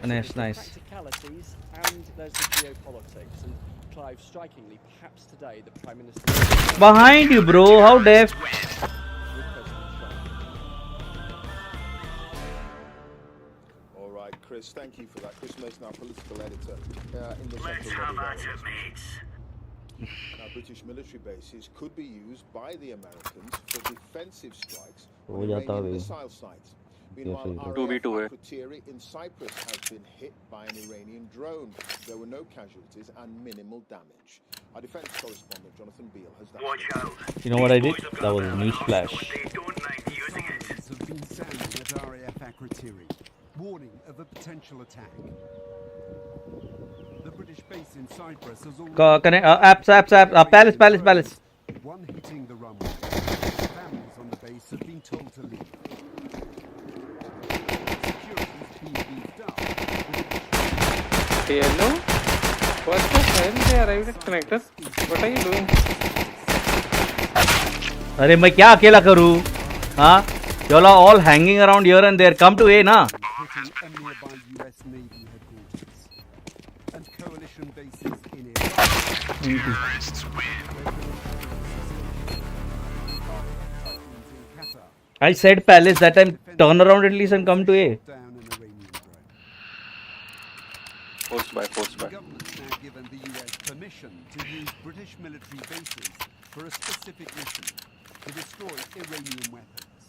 nice practicalities, and there's the geopolitics. And Clive, strikingly, perhaps today the Prime Minister behind you bro how deaf All right, Chris, thank you for that. Chris Mason, our political editor in the Let's have at it, mates. Now, British military bases could be used by the Americans for defensive strikes on Iranian missile sites. Meanwhile, RAF Akrotiri in Cyprus has been hit by an Iranian drone. There were no casualties and minimal damage. Our defense correspondent, Jonathan Beale, has that. Watch out. You know what I did? That was a news flash. They don't mind using it. Have been sounded at RAF Akrotiri, warning of a potential attack. The British base in Cyprus has Connect apps palace one hitting the runway. Families on the base have been told to leave. Security's been beefed up. Hello? What the hell? They arrived at connectors. What are you doing? अरे मैं क्या अकेला करूँ हाँ you all are all hanging around here and there come to A ना I said palace that time turn around at least and come to A force by The government's now given the US permission to use British military bases for a specific mission to destroy Iranian weapons.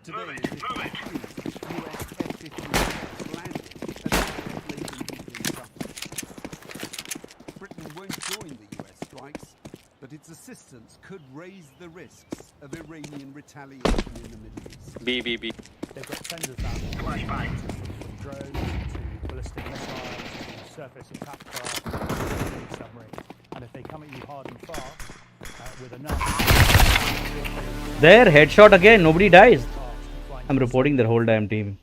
Today, US F-15 landed at Britain won't join the US strikes, but its assistance could raise the risks of Iranian retaliation in the Middle East. B. They've got sensors down there. Flashbang. From drones to ballistic missiles, to surface attack craft, submarine. And if they come at you hard and fast, with enough... There, headshot again, nobody dies. I'm reporting their whole damn team.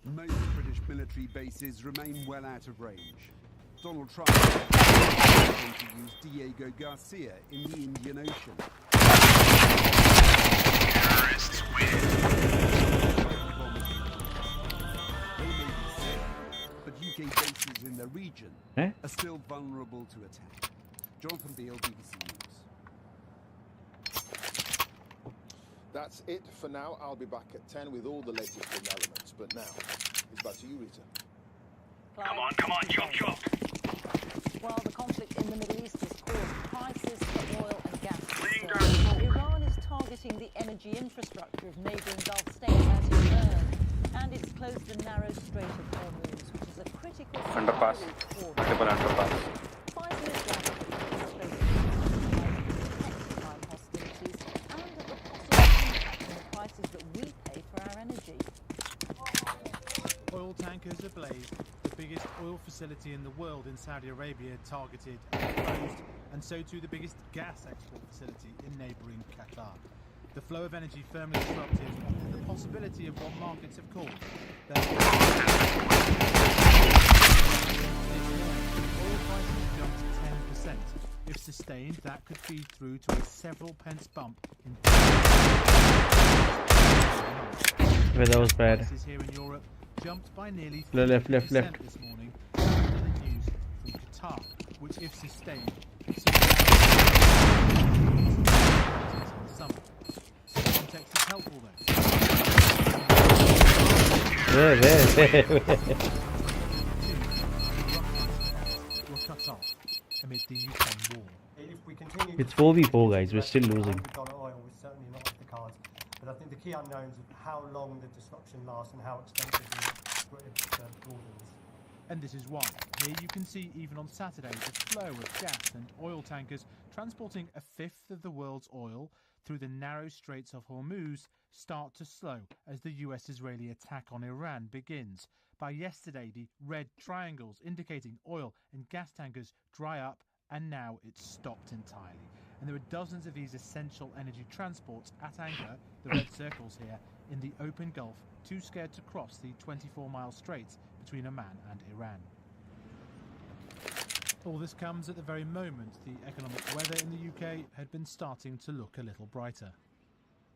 Most British military bases remain well out of range. Donald Trump is going to use Diego Garcia in the Indian Ocean. Terrorists win. They may be safe, but UK bases in the region are still vulnerable to attack. Jonathan Beale, BBC News. That's it for now. I'll be back at 10 with all the latest developments. But now, it's back to you, Rita. Come on, chop. While the conflict in the Middle East has caused prices for oil and gas to surge, Iran is targeting the energy infrastructure of neighbouring Gulf states, as you heard, and it's closed the narrow Strait of Hormuz, which is a critical Underpass. Multiple underpass. 5 minutes left. biggest oil facility in the world in Saudi Arabia targeted and closed, and so too the biggest gas export facility in neighbouring Qatar. The flow of energy firmly disrupted, and the possibility of what markets have called oil prices jumped 10%. If sustained, that could feed through to a several pence bump in Where that was bad. prices here in Europe jumped by nearly Left. 40% this morning. After the news from Qatar, which, if sustained, summer. Context is helpful though. Were cut off amid the Ukraine war. If we continue, It's 4v4, guys. We're still losing. $100 oil is certainly not off the cards, but I think the key unknowns of how long the disruption lasts and how extensive the broader is. And this is why. Here you can see, even on Saturday, the flow of gas and oil tankers transporting a fifth of the world's oil through the narrow Straits of Hormuz start to slow as the US-Israeli attack on Iran begins. By yesterday, the red triangles indicating oil and gas tankers dry up, and now it's stopped entirely. And there are dozens of these essential energy transports at anchor, the red circles here, in the open Gulf, too scared to cross the 24-mile straits between Oman and Iran. All this comes at the very moment the economic weather in the UK had been starting to look a little brighter.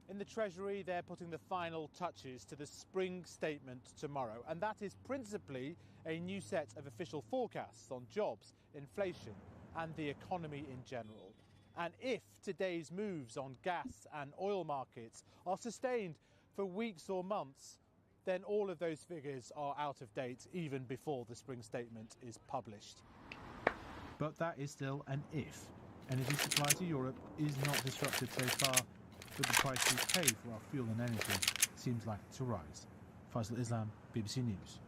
In the Treasury, they're putting the final touches to the spring statement tomorrow, and that is principally a new set of official forecasts on jobs, inflation, and the economy in general. And if today's moves on gas and oil markets are sustained for weeks or months, then all of those figures are out of date even before the spring statement is published. But that is still an if. Energy supply to Europe is not disrupted so far, but the price we pay for our fuel and energy seems like to rise. Faisal Islam, BBC News.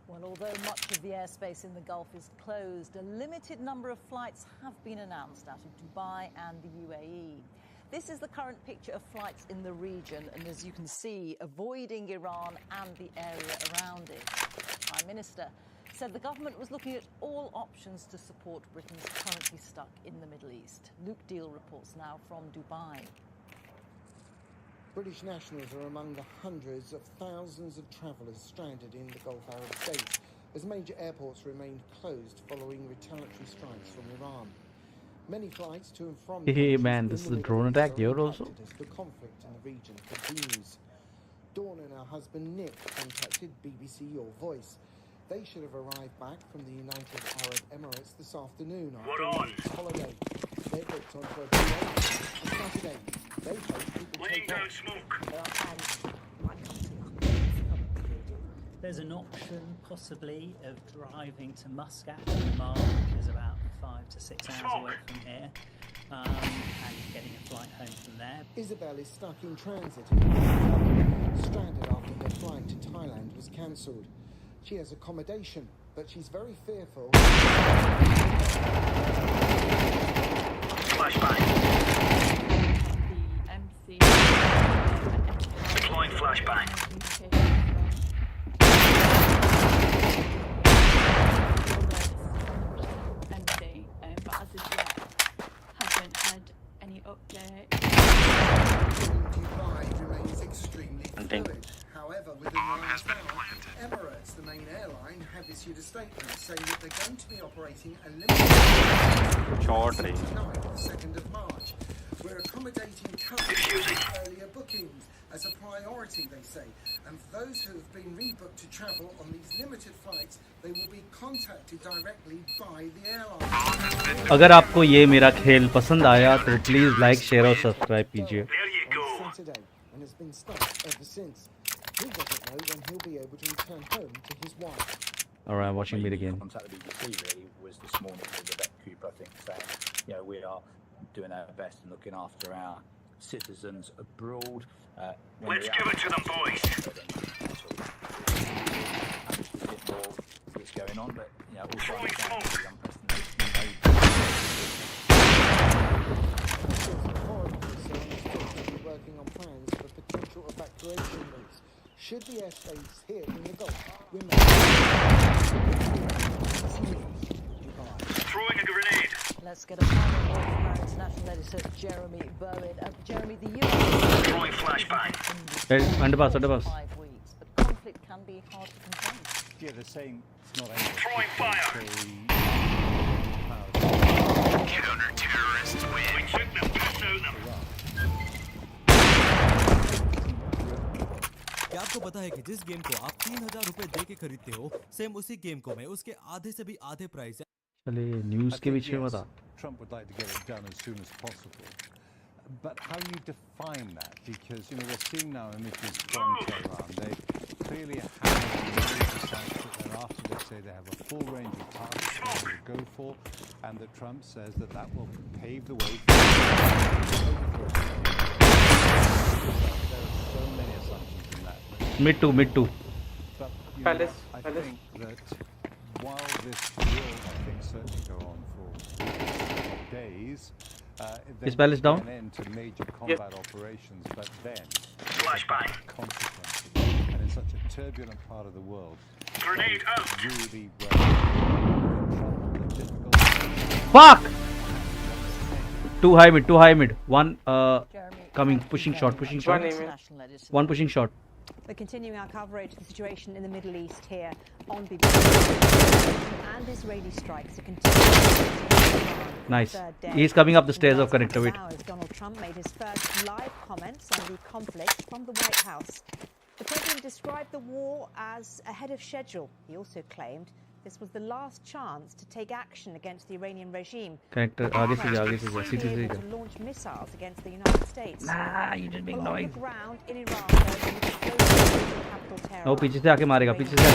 Well, although much of the airspace in the Gulf is closed, a limited number of flights have been announced out of Dubai and the UAE. This is the current picture of flights in the region, and as you can see, avoiding Iran and the area around it. The Prime Minister said the government was looking at all options to support Britain's currently stuck in the Middle East. Luke Deal reports now from Dubai. British nationals are among the hundreds of thousands of travellers stranded in the Gulf Arab states as major airports remained closed following retaliatory strikes from Iran. Many flights to and from Hey man, this is a drone attack here also. as the conflict in the region continues. Dawn and her husband Nick contacted BBC Your Voice. They should have arrived back from the United Arab Emirates this afternoon after a week's holiday. They're booked onto a plane for Saturday. They hope people take off. There's an option, possibly, of driving to Muscat in Oman, which is about 5 to 6 hours away from here, and getting a flight home from there. Isabel is stuck in transit in London, stranded after her flight to Thailand was cancelled. She has accommodation, but she's very fearful. Flashbang. The MC. Deploying flashbang. MC, but as of yet, haven't had any update. Dubai remains extremely fluid. However, within the last hour, Emirates, the main airline, have issued a statement saying that they're going to be operating a limited tonight, the 2nd of March. We're accommodating current earlier bookings as a priority, they say. And for those who have been rebooked to travel on these limited flights, they will be contacted directly by the airline. अगर आपको ये मेरा खेल पसंद आया तो please like share और subscribe कीजिए. On Saturday, and has been stuck ever since. He doesn't know when he'll be able to return home to his wife. Alright, I'm watching it again. Contact the BBC really was this morning with Rebecca Cooper, I think, saying, we are doing our best and looking after our citizens abroad. Let's give it to them, boys. A bit more that's going on, but also working on plans for potential evacuation routes should the airspace here in the Gulf remain. Jeremy Berlin. Jeremy, the US Throwing flashbang. Underpass. 5 weeks, but conflict can be hard to contain. Yeah, they're saying it's not able Throwing fire. Counter-terrorists win. We took the piss out of them. क्या आपको पता है कि जिस game को आप 3000 रुपए दे के खरीदते हो, सेम उसी गेम को में उसके आधे से भी आधे प्राइस है। चलिए न्यूज़ के बीच में बता। Trump would like to get it done as soon as possible. But how do you define that? Because, you know, we're seeing now images from Tehran. They clearly have the sites that they're after. They say they have a full range of targets they want to go for, and that Trump says that that will pave the way for there are so many assumptions in that. Mid two. But, you Palace, know, I Palace. think that while this will, I think, certainly go on for days, Is Palace down? an end to major combat operations, but then Flashbang. consequences. And in such a turbulent part of the world, Grenade out. really difficult. Fuck! Too high mid. One coming, pushing short. One pushing short. We're continuing our coverage of the situation in the Middle East here on BBC. And Israeli strikes are continuing. Nice. He's coming up the stairs of connectivity. Donald Trump made his first live comments on the conflict from the White House. The president described the war as ahead of schedule. He also claimed this was the last chance to take action against the Iranian regime. Connector, आगे से to launch missiles against the United States. Nah, you didn't make noise. On the ground in Iran, capital Tehran. वो पीछे से आके मारेगा, पीछे से देख.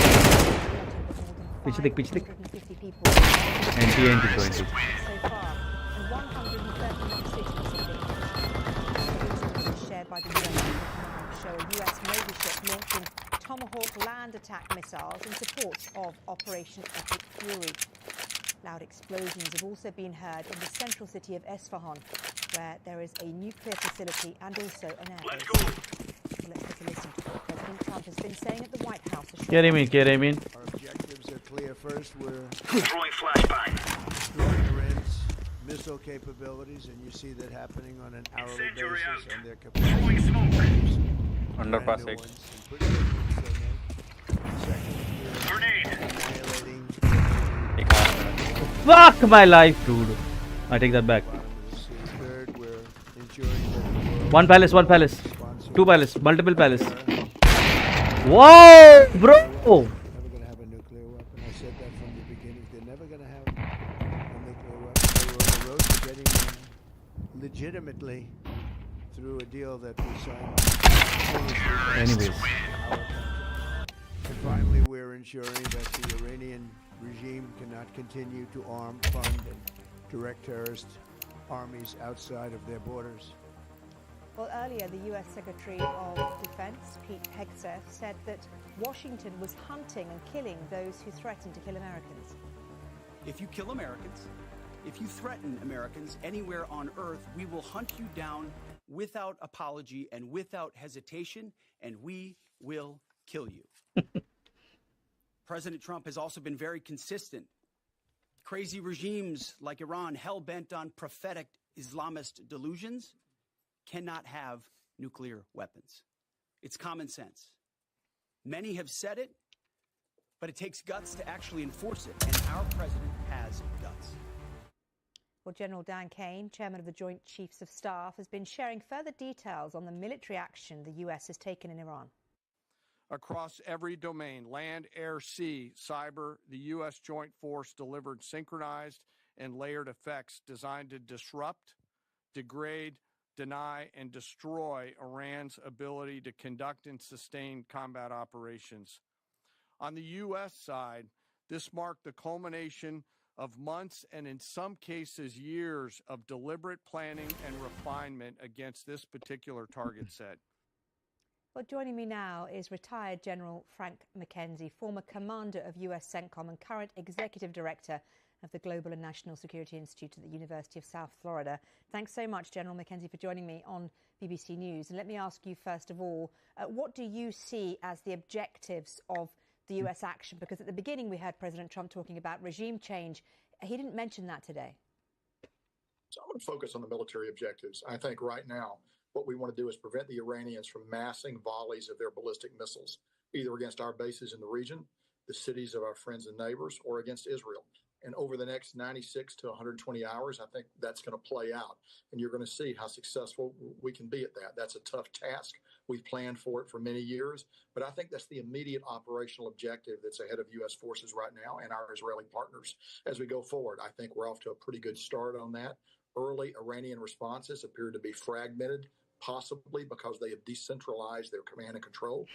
NT joint. So far, and 131 cities have been shared by the US show a US Navy ship launching Tomahawk land attack missiles in support of Operation Epic Fury. Loud explosions have also been heard in the central city of Esfahan, where there is a nuclear facility and also an air base. Well, let's take a listen to what President Trump has been saying at the White House. Get him in. Our objectives are clear. First, we're Throwing flashbang. destroying Iran's missile capabilities, and you see that happening on an hourly Incendiary basis, out. and their Throwing smoke. Underpass brand new it. ones, and pretty good ones they make. Second, we're Grenade. annihilating Fuck my life, dude. I take that back. bottom of the sea. Third, we're ensuring that the world One palace. responsible Two palace. Multiple palace. for Whoa, bro. never going to have a nuclear weapon. I said that from the beginning. They're never going to have a nuclear weapon. They were on the road to getting one legitimately through a deal that we signed. Anyways. And finally, we're ensuring that the Iranian regime cannot continue to arm, fund, and direct terrorist armies outside of their borders. Well, earlier, the U.S. Secretary of Defense, Pete Hegseth, said that Washington was hunting and killing those who threatened to kill Americans. If you kill Americans, if you threaten Americans anywhere on earth, we will hunt you down without apology and without hesitation, and we will kill you. President Trump has also been very consistent. Crazy regimes like Iran, hell-bent on prophetic Islamist delusions, cannot have nuclear weapons. It's common sense. Many have said it, but it takes guts to actually enforce it, and our president has guts. Well, General Dan Kane, chairman of the Joint Chiefs of Staff, has been sharing further details on the military action the U.S. has taken in Iran. Across every domain, land, air, sea, cyber, the U.S. Joint Force delivered synchronized and layered effects designed to disrupt, degrade, deny, and destroy Iran's ability to conduct and sustain combat operations. On the U.S. side, this marked the culmination of months and in some cases years of deliberate planning and refinement against this particular target set. Well, joining me now is retired General Frank McKenzie, former commander of US CENTCOM and current executive director of the Global and National Security Institute at the University of South Florida. Thanks so much, General McKenzie, for joining me on BBC News. And let me ask you, first of all, what do you see as the objectives of the US action? Because at the beginning we heard President Trump talking about regime change. He didn't mention that today. So I'm going to focus on the military objectives. I think right now what we want to do is prevent the Iranians from massing volleys of their ballistic missiles, either against our bases in the region, the cities of our friends and neighbors, or against Israel. And over the next 96 to 120 hours, I think that's going to play out. And you're going to see how successful we can be at that. That's a tough task. We've planned for it for many years. But I think that's the immediate operational objective that's ahead of U.S. forces right now and our Israeli partners as we go forward. I think we're off to a pretty good start on that. Early Iranian responses appear to be fragmented, possibly because they have decentralized their command and control.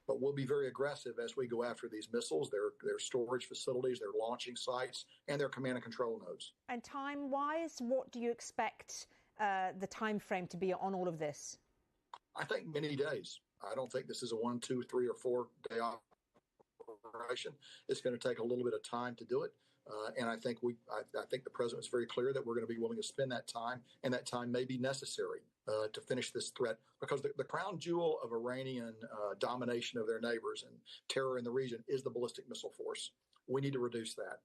But we'll be very aggressive as we go after these missiles, their storage facilities, their launching sites, and their command and control nodes. And time-wise, what do you expect the time frame to be on all of this? I think many days. I don't think this is a 1, 2, 3, or 4 day operation. It's going to take a little bit of time to do it. And I think I think the president is very clear that we're going to be willing to spend that time, and that time may be necessary to finish this threat, because the crown jewel of Iranian domination of their neighbors and terror in the region is the ballistic missile force. We need to reduce that.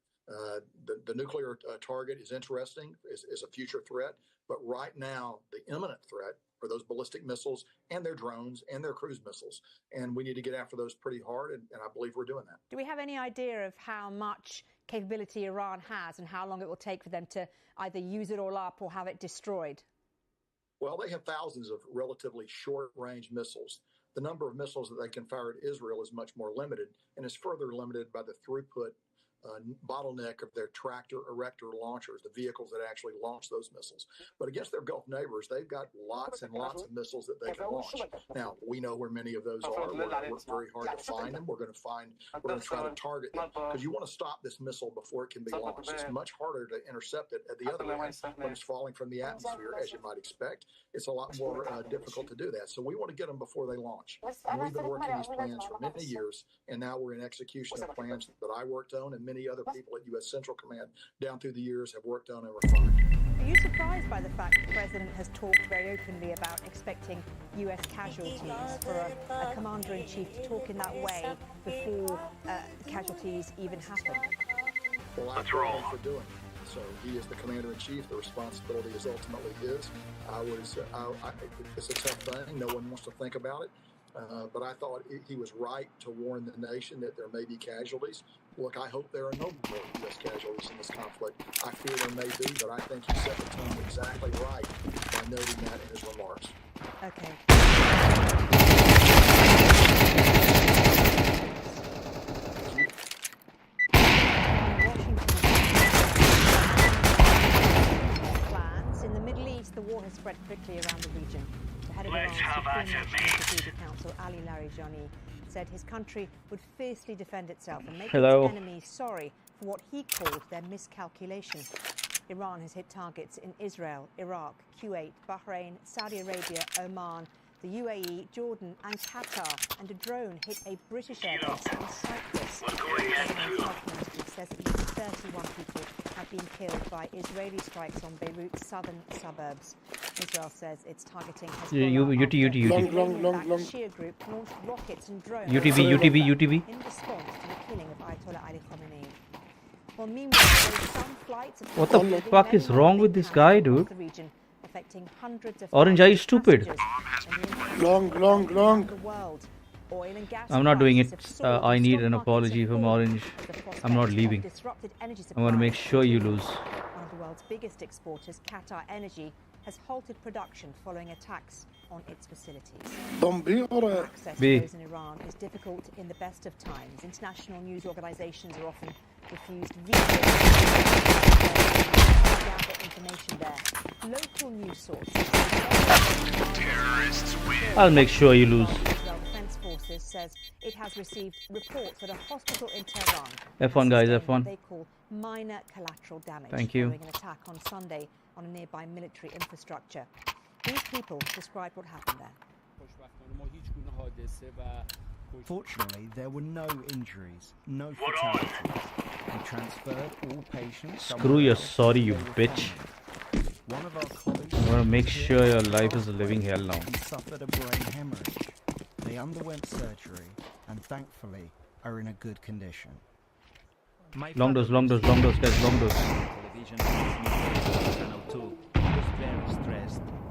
The nuclear target is interesting, is a future threat, but right now the imminent threat are those ballistic missiles and their drones and their cruise missiles. And we need to get after those pretty hard, and I believe we're doing that. Do we have any idea of how much capability Iran has and how long it will take for them to either use it all up or have it destroyed? Well, they have thousands of relatively short-range missiles. The number of missiles that they can fire at Israel is much more limited, and is further limited by the throughput bottleneck of their tractor erector launchers, the vehicles that actually launch those missiles. But against their Gulf neighbors, they've got lots and lots of missiles that they can launch. Now, we know where many of those are. We're going to work very hard to find them. We're going to try to target them, because you want to stop this missile before it can be launched. It's much harder to intercept it at the other end when it's falling from the atmosphere, as you might expect. It's a lot more difficult to do that. So we want to get them before they launch. And we've been working these plans for many years, and now we're in execution of plans that I worked on, and many other people at U.S. Central Command down through the years have worked on and refined. Are you surprised by the fact the president has talked very openly about expecting U.S. casualties, for a commander-in-chief to talk in that way before casualties even happen? Well, I applaud him for doing it. So he is the commander-in-chief. The responsibility is ultimately his. It's a tough thing. No one wants to think about it. But I thought he was right to warn the nation that there may be casualties. Look, I hope there are no more U.S. casualties in this conflict. I fear there may be, but I think he set the tone exactly right by noting that in his remarks. Okay. Plans in the Middle East, the war has spread quickly around the region. The head of Iran's Supreme National Security Council, Ali Larijani, said his country would fiercely defend itself and make its enemies sorry for what he called their miscalculation. Iran has hit targets in Israel, Iraq, Kuwait, Bahrain, Saudi Arabia, Oman, the UAE, Jordan and Qatar, and a drone hit a British airbase in Cyprus. The says at least 31 people have been killed by Israeli strikes on Beirut's southern suburbs. Israel says it's targeting Hezbollah. Long. Shia group launched rockets and drones UTB. in response to the killing of Ayatollah Ali Khamenei. Well, meanwhile, some flights what the fuck is wrong with this guy, dude? Affecting hundreds of Orange, are you stupid? Long. I'm not doing it. I need an apology from Orange. I'm not leaving. I want to make sure you lose. One of the world's biggest exporters, Qatar Energy, has halted production following attacks on its facilities. Access to those in Iran is difficult in the best of times. International news organizations are often refused visas to gather information there. Local news sources. Terrorists win. I'll make sure you lose. Israel Defense Forces says it has received reports that a hospital in Tehran F1 guys, F1. they call minor collateral damage. Thank you. Following an attack on Sunday on a nearby military infrastructure. These people described what happened there. Fortunately, there were no injuries, no fatalities. We transferred all patients. Screw your sorry, you bitch. One of our colleagues, I want to make sure your life is a living hell now. he suffered a brain hemorrhage. They underwent surgery and thankfully are in a good condition. Long dose, guys, long dose. Television Channel 2.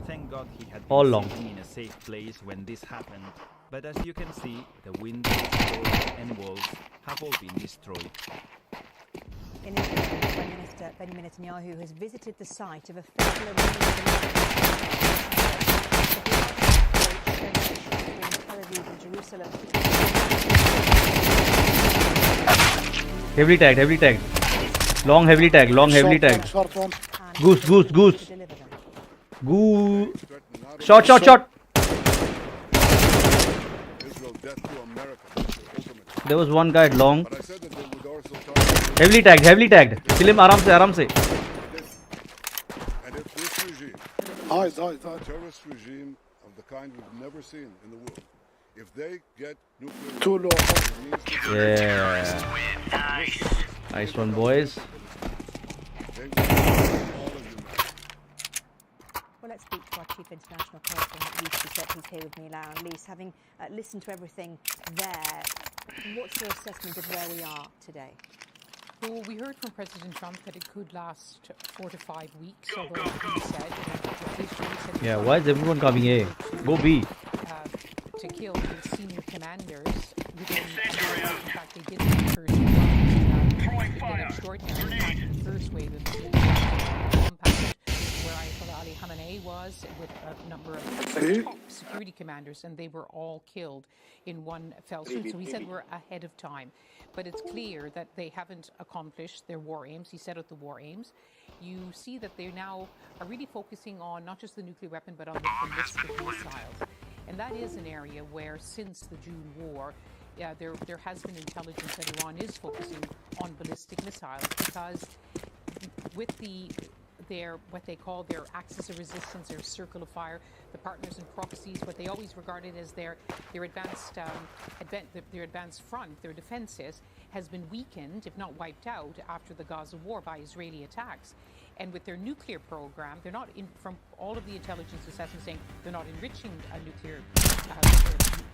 Thank God he had All been long. sitting in a safe place when this happened. But as you can see, the windows, doors and walls have all been destroyed. In Israel, Prime Minister Benjamin Netanyahu has visited the site of a fatal Jerusalem. Heavily tagged. Long heavily tagged. Short one. Goose. Shot. There was one guy at long. Heavily tagged. Kill him aram se. And if this regime, terrorist regime of the kind we've never seen in the world, if they get nuclear, too low. Yeah. Nice one, boys. Well, let's speak to our chief international correspondent, Lise Doucet, who's here with me now. And Lise, having listened to everything there, what's your assessment of where we are today? Well, we heard from President Trump that it could last 4 to 5 weeks, although he said, yeah, why is everyone coming A? Go B. To kill the senior commanders within, in fact, they did the first one, extraordinary. The first wave of the compound where Ayatollah Ali Khamenei was, with a number of top security commanders, and they were all killed in one fell swoop. So he said we're ahead of time. But it's clear that they haven't accomplished their war aims. He set out the war aims. You see that they now are really focusing on not just the nuclear weapon, but on the ballistic missiles. And that is an area where, since the June war, there has been intelligence that Iran is focusing on ballistic missiles, because with their what they call their axis of resistance, their circle of fire, the partners and proxies, what they always regarded as their advanced front, their defenses, has been weakened, if not wiped out, after the Gaza war by Israeli attacks. And with their nuclear program, they're not from all of the intelligence assessments saying they're not enriching a nuclear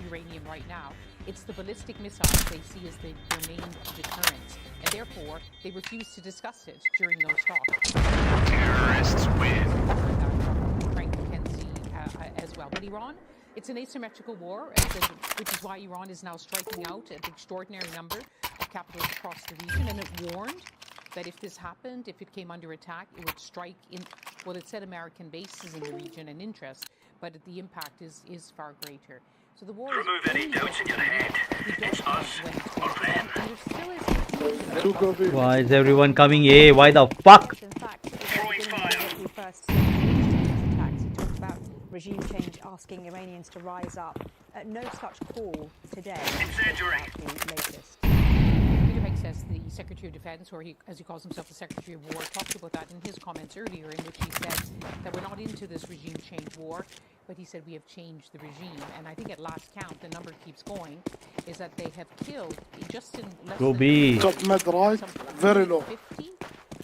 uranium right now. It's the ballistic missiles they see as their main deterrence, and therefore they refuse to discuss it during those talks. Terrorists win. Frank McKenzie as well. But Iran, it's an asymmetrical war, which is why Iran is now striking out at an extraordinary number of capitals across the region, and it warned that if this happened, if it came under attack, it would strike in, well, it said American bases in the region and interest, but the impact is far greater. So the war Remove any doubts in your head. It's us or them. Why is everyone coming A? Why the fuck? Throwing fire. He talked about regime change, asking Iranians to rise up. No such call today. Incendiary. The latest. Peter Hegg says the Secretary of Defense, or as he calls himself, the Secretary of War, talked about that in his comments earlier, in which he said that we're not into this regime change war, but he said we have changed the regime. And I think at last count, the number keeps going, is that they have killed, just in less Go than B. Top mid right, very low. 50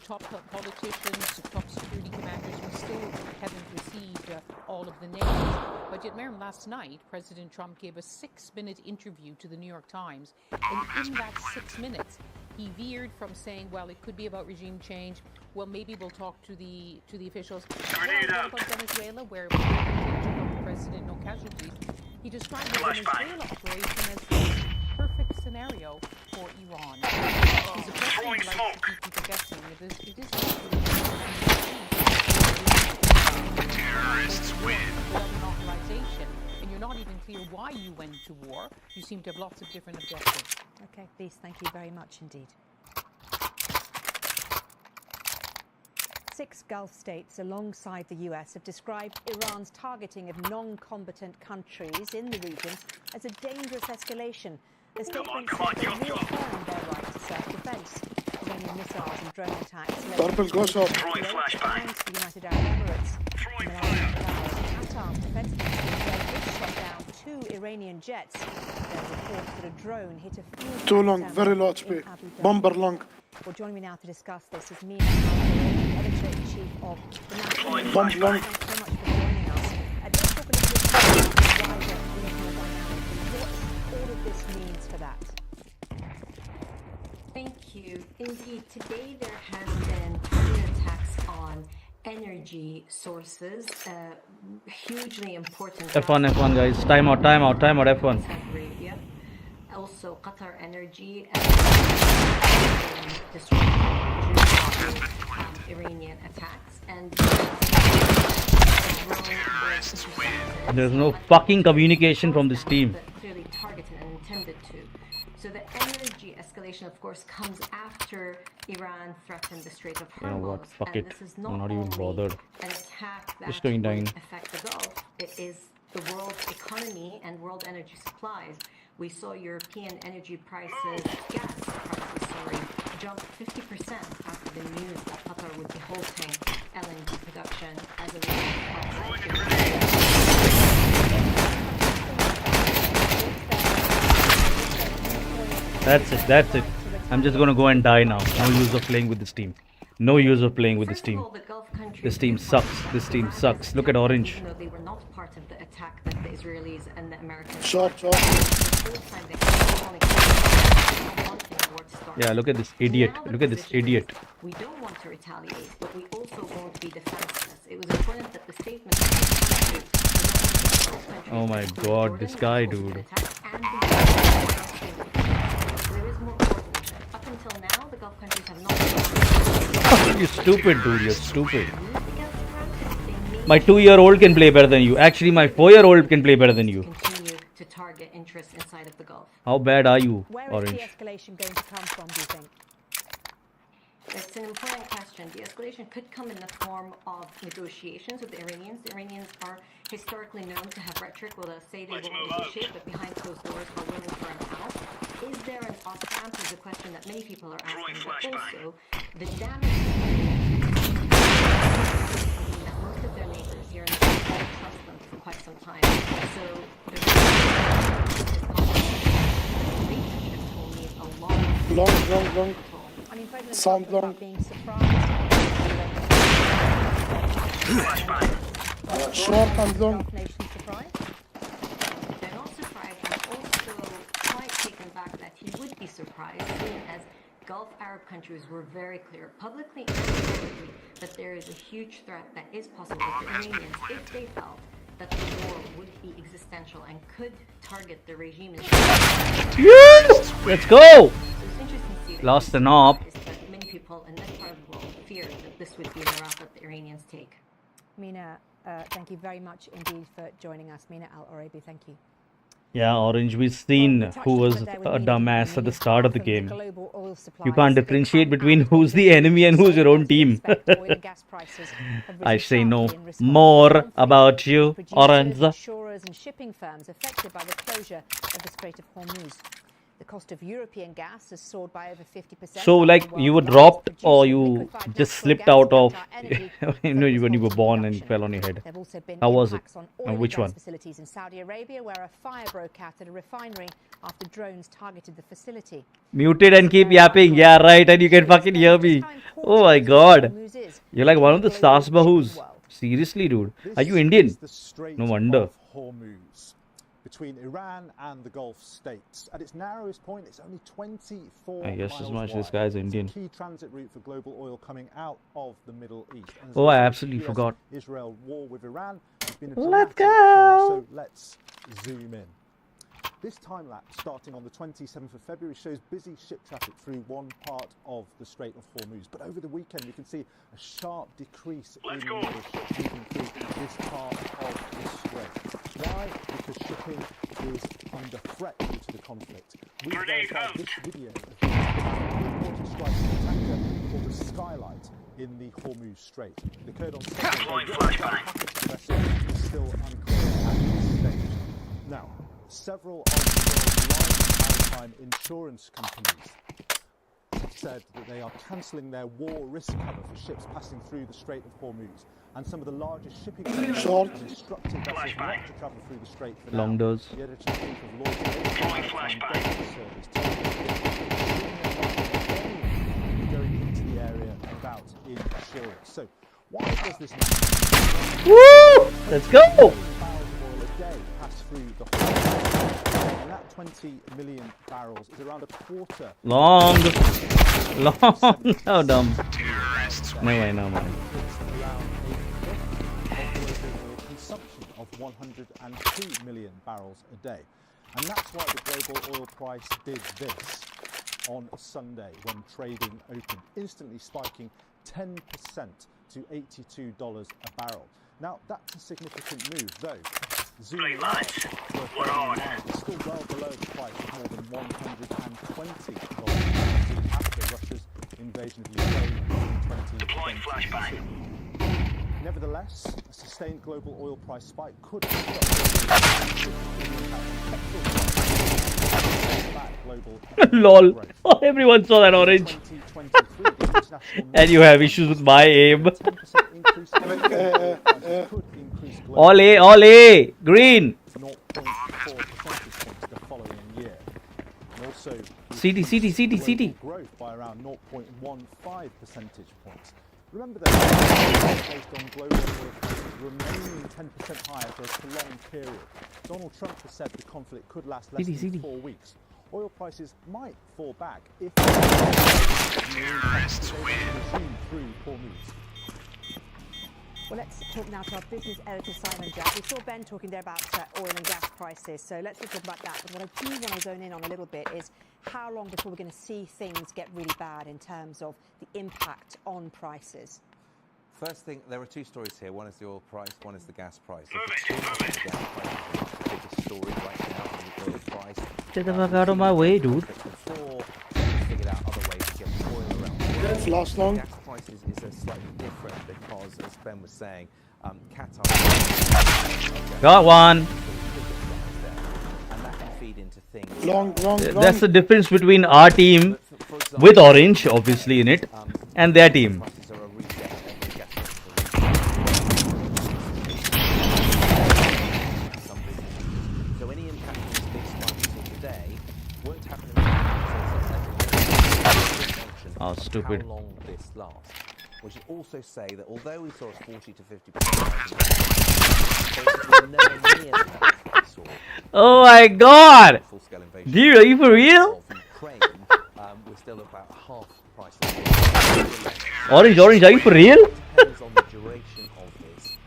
top politicians, top security commanders. We still haven't received all of the names. But yet, Miriam, last night, President Trump gave a 6-minute interview to the New York Times. And in that 6 minutes, he veered from saying, well, it could be about regime change. Well, maybe we'll talk to the officials. Well, what about Venezuela, where the president, no casualties? He described the Venezuela operation as the perfect scenario for Iran. He's a president who likes to keep people guessing. It is Terrorists win. Without an authorization, and you're not even clear why you went to war. You seem to have lots of different objectives. Okay, please, thank you very much indeed. 6 Gulf states alongside the US have described Iran's targeting of non-combatant countries in the region as a dangerous escalation. The statement said they reaffirmed their right to self-defense. Iranian missiles and drone attacks led to Throwing flashbang. the United Arab Emirates. In the last hours, Qatar's defense ministry shot down 2 Iranian jets. There are reports that a drone hit a fuel Too long, tanker very low in HP. Abu Dhabi. Bomber long. Well, joining me now to discuss this is Mina editor-in-chief of the National News. Bomb long. Thanks so much for joining us. Let's talk a little bit about the wider regional dynamic and what all of this means for that. Thank you. Indeed, today there has been targeted attacks on energy sources, hugely important. F1 guys. Time out F1. Arabia. Also Qatar Energy Iranian attacks, and there's no fucking communication from this team. Clearly targeted and intended to. So the energy escalation, of course, comes after Iran threatened the Strait of Hormuz. You know what? Fuck it. This is I'm not even bothered. An attack that Just going down. affect the Gulf. It is the world's economy and world energy supplies. We saw European energy prices, gas prices, jump 50% after the news that Qatar would be halting LNG production as a That's it. I'm just gonna go and die now. No use of playing with this team. No use of playing with this team. This team sucks. This team sucks. Look at Orange. Even though they were not part of the attack that the Israelis and the Americans. Shot. Yeah, look at this idiot. Look at this idiot. We don't want to retaliate, but we also won't be defenseless. It was important that the statement. Oh my god, this guy, dude. There is more coordination. Up until now, the Gulf countries have not. You're stupid, dude. You're stupid. My 2-year-old can play better than you. Actually, my 4-year-old can play better than you. Continue to target interests inside of the Gulf. How bad are you, Orange? Where is the escalation going to come from, do you think? It's an important question. De-escalation could come in the form of negotiations with the Iranians. The Iranians are historically known to have rhetoric where they'll say they will negotiate, but behind closed doors are willing for an out. Is there an off-ramp is a question that many people are asking, but also the damage that most of their neighbors here in the Gulf don't trust them for quite some time. So there's relationships will need a Long. I mean, President Sound Trump long. being surprised. Short and long. Nation surprised? They're not surprised. I'm also quite taken back that he would be surprised, seeing as Gulf Arab countries were very clear, publicly and privately, that there is a huge threat that is possible with the Iranians if they felt that the war would be existential and could target the regime. Yes! Let's go! So it's interesting to see that Lost an op. many people in this part of the world feared that this would be the route that the Iranians take. Mina, thank you very much indeed for joining us. Mina Al-Orabi, thank you. Yeah, Orange, we've seen who was a dumbass at the start of the game. You can't differentiate between who's the enemy and who's your own team. I say no more about you, Orange. Insurers and shipping firms affected by the closure of the Strait of Hormuz. The cost of European gas has soared by over 50%. So, like, you were dropped or you just slipped out of, when you were born and you fell on your head. How was it? And which one? Facilities in Saudi Arabia, where a fire broke out at a refinery after drones targeted the facility. Muted and keep yapping. Yeah, right. And you can fucking hear me. Oh my god. You're like one of the Stas Bahus. Seriously, dude. Are you Indian? No wonder. Between Iran and the Gulf states. At its narrowest point, it's only 24 I guess as much wide. this guy's Indian. It's a key transit route for global oil coming out of the Middle East. And Oh, I absolutely forgot. Israel war with Iran has been a Let's dramatic go! change. So let's zoom in. This time lapse, starting on the 27th of February, shows busy ship traffic through one part of the Strait of Hormuz. But over the weekend, you can see a sharp decrease in the number of ships moving through this part of the strait. Why? Because shipping is under threat due to the conflict. We verified this video of the reported strike of a tanker called the Skylight in the Hormuz Strait. It occurred on Saturday. The vessel is still unclear at this stage. Now, several of the world's largest maritime insurance companies have said that they are cancelling their war risk cover for ships passing through the Strait of Hormuz. And some of the largest shipping companies have instructed vessels not to travel through the strait for Long now. doors. The editor-in-chief of Lloyd's Maritime Service told us going into the area about insurance. So why does this matter? Woo! Let's go! Barrels of oil a day pass through the Hormuz. And that 20 million barrels is around a quarter. Long. How dumb. No way, no man. 102 million barrels a day. And that's why the global oil price did this on Sunday when trading opened, instantly spiking 10% to $82 a barrel. Now, that's a significant move, though. Zooming out, it's still well below the price of more than $120 after Russia's invasion of Ukraine in 2022. Nevertheless, a sustained global oil price spike could Lol. Oh, everyone saw that orange. And you have issues with my aim. All A, all A. Green. CT, CT, CT, CT. Growth by around 0.15 percentage points. Remember that based on global oil prices remaining 10% higher for a prolonged period. Donald Trump has said the conflict could last less than 4 weeks. Oil prices might fall back if terrorists win through Hormuz. Well, let's talk now to our business editor, Simon Jack. We saw Ben talking there about oil and gas prices, so let's talk about that. But what I do want to zone in on a little bit is how long before we're going to see things get really bad in terms of the impact on prices? First thing, there are two stories here. One is the oil price, one is the gas price. The biggest story right now is the oil price. Get the fuck out of my way, dude. Before we figured out other ways to get oil around the world. That's last long. Gas prices is slightly different because, as Ben was saying, Qatar. Got one. And that can feed into things. Long. That's the difference between our team, with orange obviously in it, and their team. Oh, stupid. How long this lasts. We should also say that although we saw a 40 to 50%, basically nowhere near that saw. Oh my god! Dude, are you for real? Ukraine, we're still about half price. Orange, are you for real? Depends on the duration of this.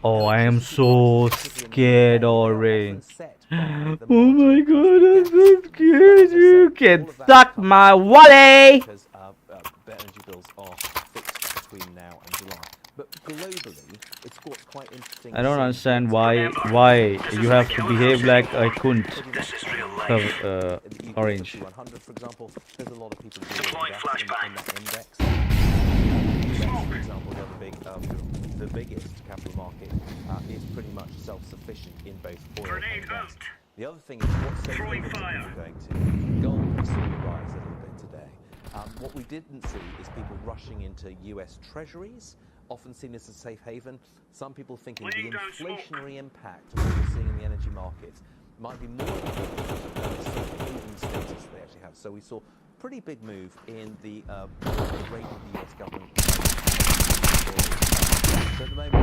Oh, I am so scared, Orange. Oh my god, I'm so scared. You can suck my wallet. Because energy bills are fixed between now and July. But globally, it's quite interesting. I don't understand why you have to behave like I couldn't have Orange. 100, for example, there's a lot of people in that index. For example, the biggest capital market is pretty much self-sufficient in both oil and gas. The other thing is what safe haven people are going to. Gold we saw rise a little bit today. What we didn't see is people rushing into US treasuries, often seen as a safe haven. Some people thinking the inflationary impact of what we're seeing in the energy markets might be more important than the safe haven status they actually have. So we saw a pretty big move in the rate of the US government. So at the moment,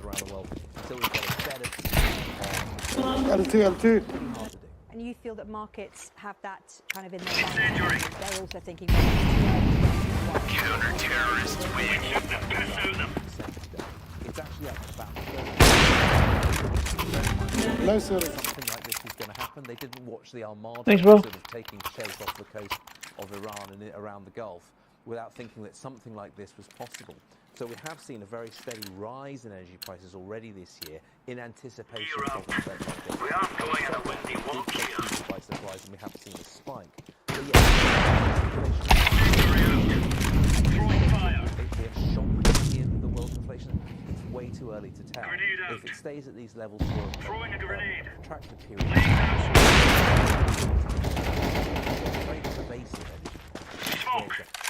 around the world until we've got a better L2. And you feel that markets have that kind of in their mind? They're also thinking. Counter-terrorists win. It's actually up about No, sir. something like this is going to happen. They didn't watch the Armada Thanks, bro. sort of taking chase off the coast of Iran and around the Gulf without thinking that something like this was possible. So we have seen a very steady rise in energy prices already this year in anticipation of something like this. We aren't going to win the walk here. By surprise, and we have seen a spike. But yeah, shock in the world's inflation. It's way too early to tell. If it stays at these levels for a protracted period, very pervasive energy.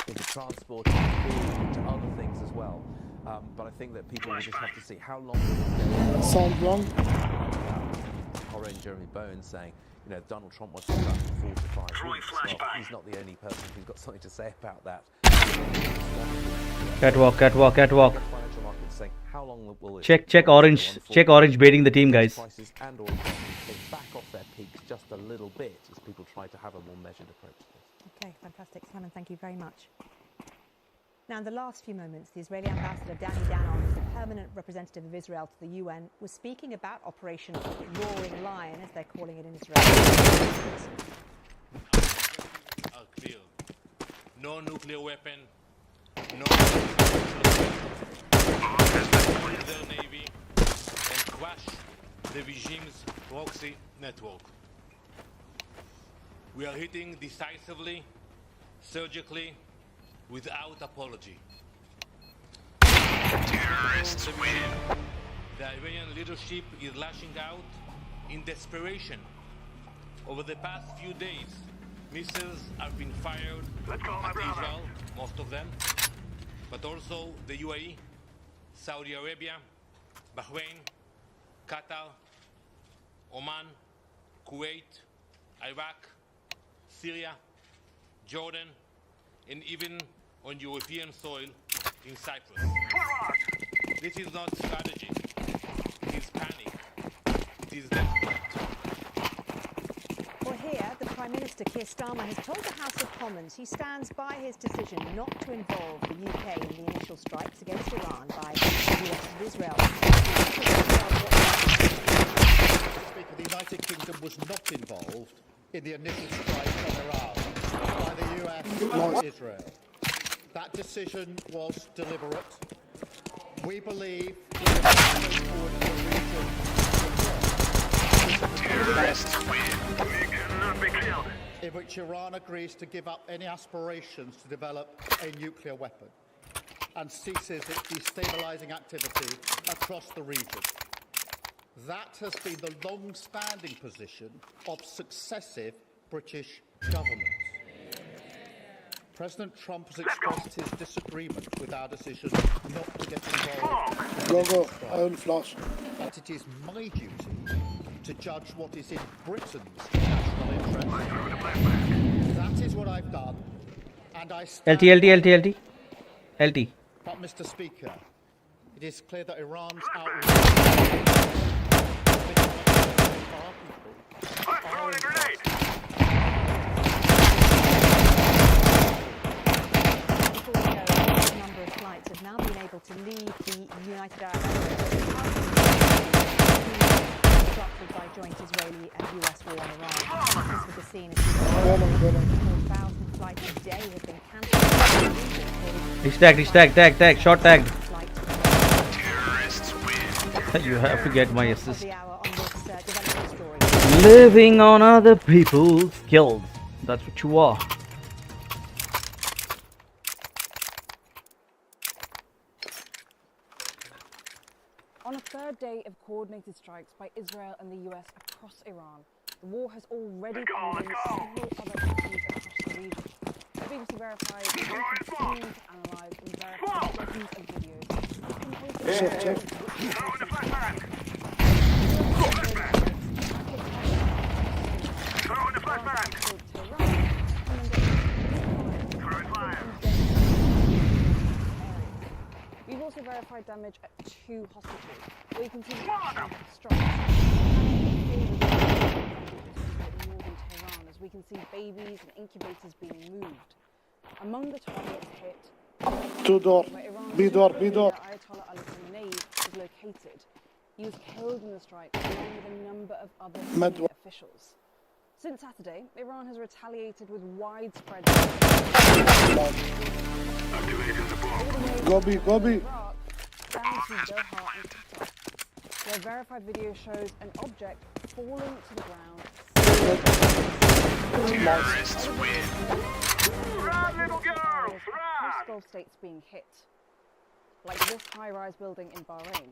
There's a transport to other things as well. But I think that people will just have to see how long will it go. Sound long. Corey and Jeremy Bowen saying, you know, Donald Trump wants to run for 4 to 5 weeks. Well, he's not the only person who's got something to say about that. Catwalk. Financial markets saying, how long will it Check Orange. Check Orange baiting the team, guys. Prices and oil prices, they back off their peaks just a little bit as people try to have a more measured approach to this. Okay, fantastic, Simon. Thank you very much. Now, in the last few moments, the Israeli ambassador Danny Danon, the permanent representative of Israel to the UN, was speaking about Operation Roaring Lion, as they're calling it in Israel. Are clear. No nuclear weapon, no their navy, and crush the regime's proxy network. We are hitting decisively, surgically, without apology. Terrorists win. The Iranian leadership is lashing out in desperation. Over the past few days, missiles have been fired at Israel, most of them, but also the UAE, Saudi Arabia, Bahrain, Qatar, Oman, Kuwait, Iraq, Syria, Jordan, and even on European soil in Cyprus. This is not strategy. It is panic. It is desperate. Well, here, the Prime Minister, Keir Starmer, has told the House of Commons he stands by his decision not to involve the UK in the initial strikes against Iran by the US and Israel. Speaker, the United Kingdom was not involved in the initial strike on Iran by the US and Israel. That decision was deliberate. We believe in which Iran agrees to give up any aspirations to develop a nuclear weapon and ceases its destabilizing activity across the region. That has been the long-standing position of successive British governments. President Trump has expressed his disagreement with our decision not to get involved. Go, I will flash. But it is my duty to judge what is in Britain's national interest. That is what I've done, and I stand LT. But, Mr. Speaker, it is clear that Iran's outrage have now been able to leave the United Arab Emirates disrupted by joint Israeli and US war on Iran. This was the scene as 4,000 flights a day have been cancelled. Tag, short tag. You have to get my assist. Living on other people's guilt. That's what you are. On a third day of coordinated strikes by Israel and the US across Iran, the war has already ended several other countries across the region. The BBC Verified continues to analyse and verify dozens of videos. We've also verified damage at 2 hospitals, where you can see the strikes. Northern Tehran, as we can see babies and incubators being moved. Among the targets hit, B-door. Ayatollah Ali Khamenei is located. He was killed in the strike along with a number of other senior officials. Since Saturday, Iran has retaliated with widespread Gobi. down to Doha and Qatar, where verified video shows an object falling to the ground. Terrorists win. Run, little girls, run! Gulf states being hit, like this high-rise building in Bahrain.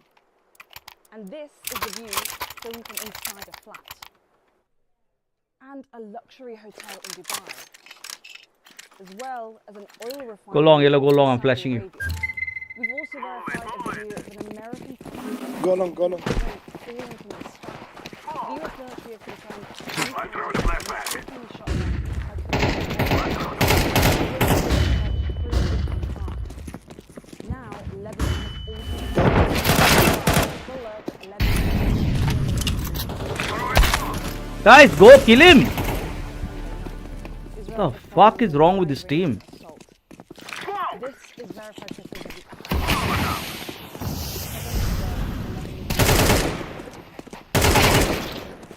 And this is the view filmed from inside a flat. And a luxury hotel in Dubai, as well as an oil refinery. Go long, yellow, go long. I'm flashing you. We've also verified a video of an American company Go long. falling from the sky. The US military have confirmed now Lebanon Guys, go kill him. What the fuck is wrong with this team? This is verified footage of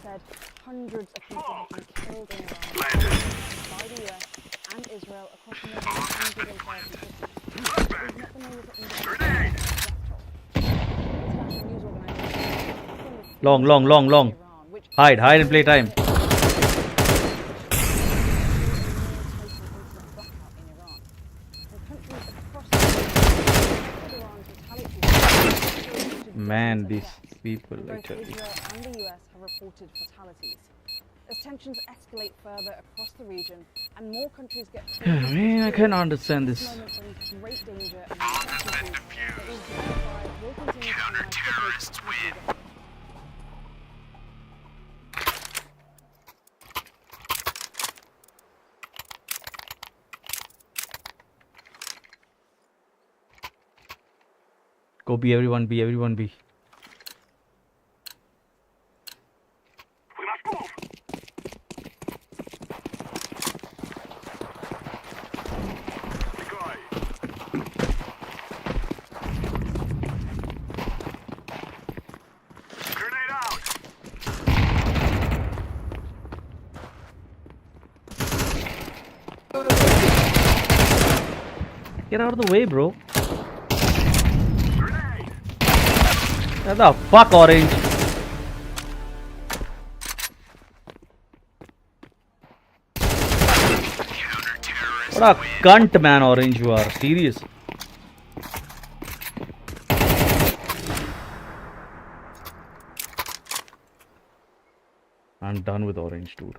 said hundreds of people have been killed in Iran by the US and Israel across more than 130 cities. We've not been able to understand the death toll. International news organizations Long. Hide and play time. Man, these people, I tell you. Israel and the US have reported fatalities. As tensions escalate further across the region and more countries get Man, I can understand this. great danger and will continue to analyze footage. Go B, everyone B, everyone B. Get out of the way, bro. What the fuck, Orange? What a cunt, man, Orange, you are. Serious. I'm done with Orange, dude.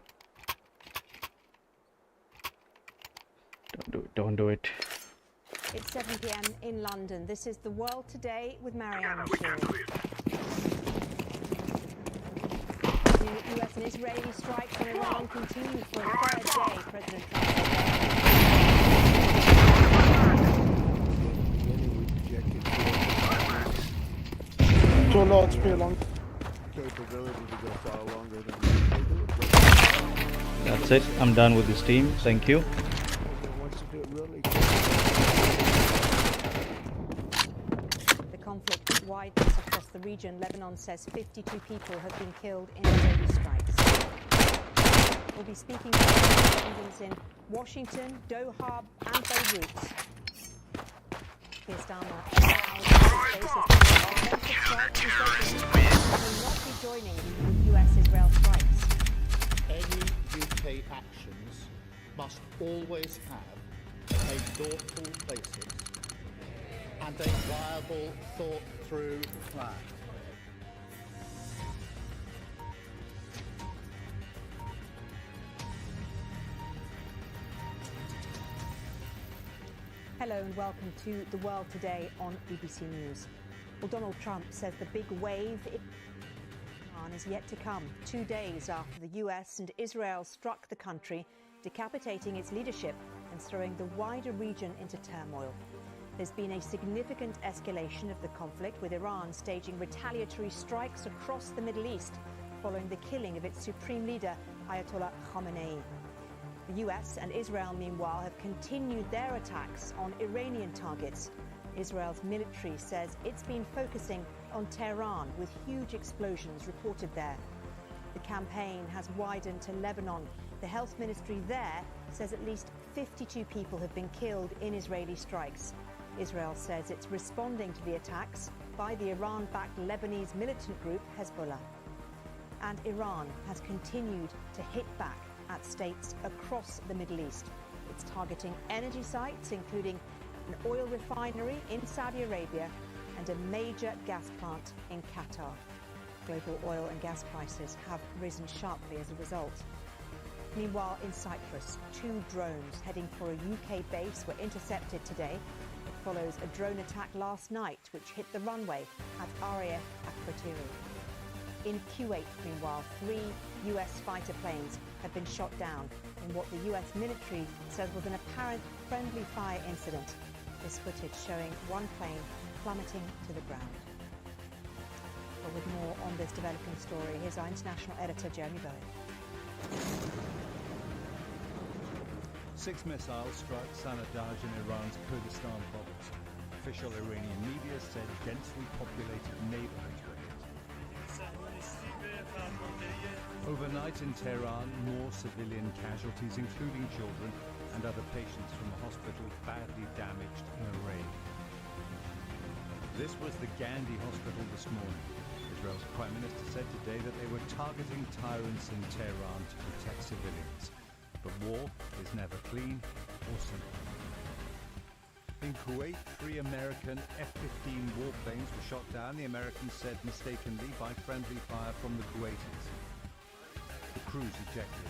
Don't do it. It's 7 p.m. in London. This is The World Today with Marianne Mashiri. The US and Israeli strikes on Iran continue for a third day. President Trump said Too low, it's too long. Capability to go far longer than That's it. I'm done with this team. Thank you. the conflict widens across the region. Lebanon says 52 people have been killed in Israeli strikes. We'll be speaking to correspondents in Washington, Doha, and Beirut. Keir Starmer will not be joining US-Israel strikes. Any UK actions must always have a thoughtful basis and a viable, thought-through plan. Hello and welcome to The World Today on BBC News. Well, Donald Trump says the big wave in Iran is yet to come, 2 days after the US and Israel struck the country, decapitating its leadership and throwing the wider region into turmoil. There's been a significant escalation of the conflict, with Iran staging retaliatory strikes across the Middle East following the killing of its supreme leader, Ayatollah Khamenei. The US and Israel, meanwhile, have continued their attacks on Iranian targets. Israel's military says it's been focusing on Tehran, with huge explosions reported there. The campaign has widened to Lebanon. The health ministry there says at least 52 people have been killed in Israeli strikes. Israel says it's responding to the attacks by the Iran-backed Lebanese militant group Hezbollah. And Iran has continued to hit back at states across the Middle East. It's targeting energy sites, including an oil refinery in Saudi Arabia and a major gas plant in Qatar. Global oil and gas prices have risen sharply as a result. Meanwhile, in Cyprus, 2 drones heading for a UK base were intercepted today. It follows a drone attack last night which hit the runway at RAF Akrotiri. In Kuwait, meanwhile, 3 US fighter planes have been shot down in what the US military says was an apparent friendly fire incident. This footage showing one plane plummeting to the ground. But with more on this developing story, here's our international editor, Jeremy Bowen. 6 missiles struck Sanadaj in Iran's Kurdistan province. Official Iranian media said densely populated neighborhoods were hit. Overnight in Tehran, more civilian casualties, including children and other patients from the hospital badly damaged in a raid. This was the Gandhi hospital this morning. Israel's Prime Minister said today that they were targeting tyrants in Tehran to protect civilians. But war is never clean or simple. In Kuwait, 3 American F-15 warplanes were shot down, the Americans said mistakenly, by friendly fire from the Kuwaitis. The crews ejected.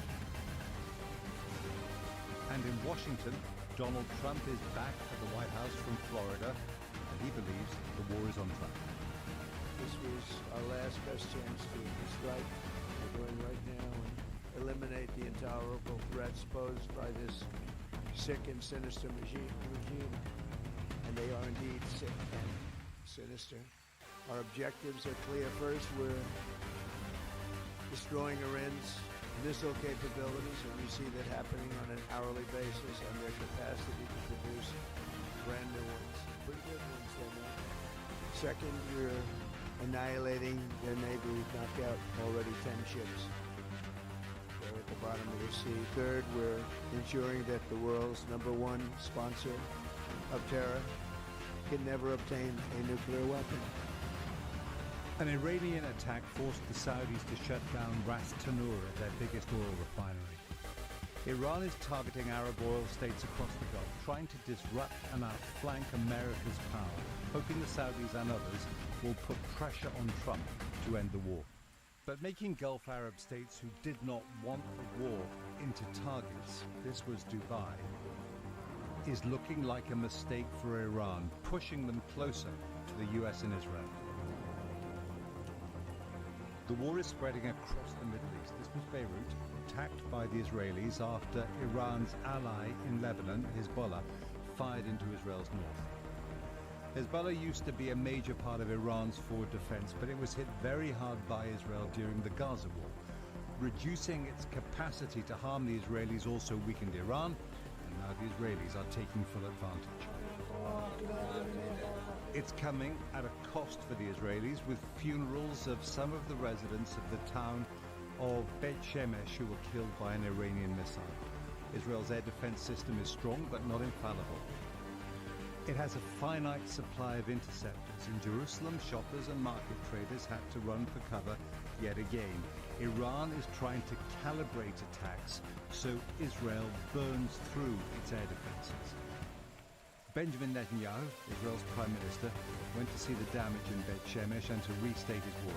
And in Washington, Donald Trump is back at the White House from Florida, and he believes the war is on track. This was our last best chance to strike. We're doing right now and eliminate the intolerable threats posed by this sick and sinister regime. And they are indeed sick and sinister. Our objectives are clear. First, we're destroying Iran's missile capabilities, and we see that happening on an hourly basis, and their capacity to produce brand new ones. Pretty good ones, though, man. Second, we're annihilating their neighbor who's knocked out already 10 ships. They're at the bottom of the sea. Third, we're ensuring that the world's #1 sponsor of terror can never obtain a nuclear weapon. An Iranian attack forced the Saudis to shut down Ras Tanura, their biggest oil refinery. Iran is targeting Arab oil states across the Gulf, trying to disrupt and outflank America's power, hoping the Saudis and others will put pressure on Trump to end the war. But making Gulf Arab states who did not want the war into targets, this was Dubai, is looking like a mistake for Iran, pushing them closer to the US and Israel. The war is spreading across the Middle East. This was Beirut, attacked by the Israelis after Iran's ally in Lebanon, Hezbollah, fired into Israel's north. Hezbollah used to be a major part of Iran's forward defense, but it was hit very hard by Israel during the Gaza war. Reducing its capacity to harm the Israelis also weakened Iran, and now the Israelis are taking full advantage. It's coming at a cost for the Israelis, with funerals of some of the residents of the town of Bet Shemesh who were killed by an Iranian missile. Israel's air defense system is strong but not infallible. It has a finite supply of interceptors. In Jerusalem, shoppers and market traders had to run for cover yet again. Iran is trying to calibrate attacks so Israel burns through its air defenses. Benjamin Netanyahu, Israel's Prime Minister, went to see the damage in Bet Shemesh and to restate his war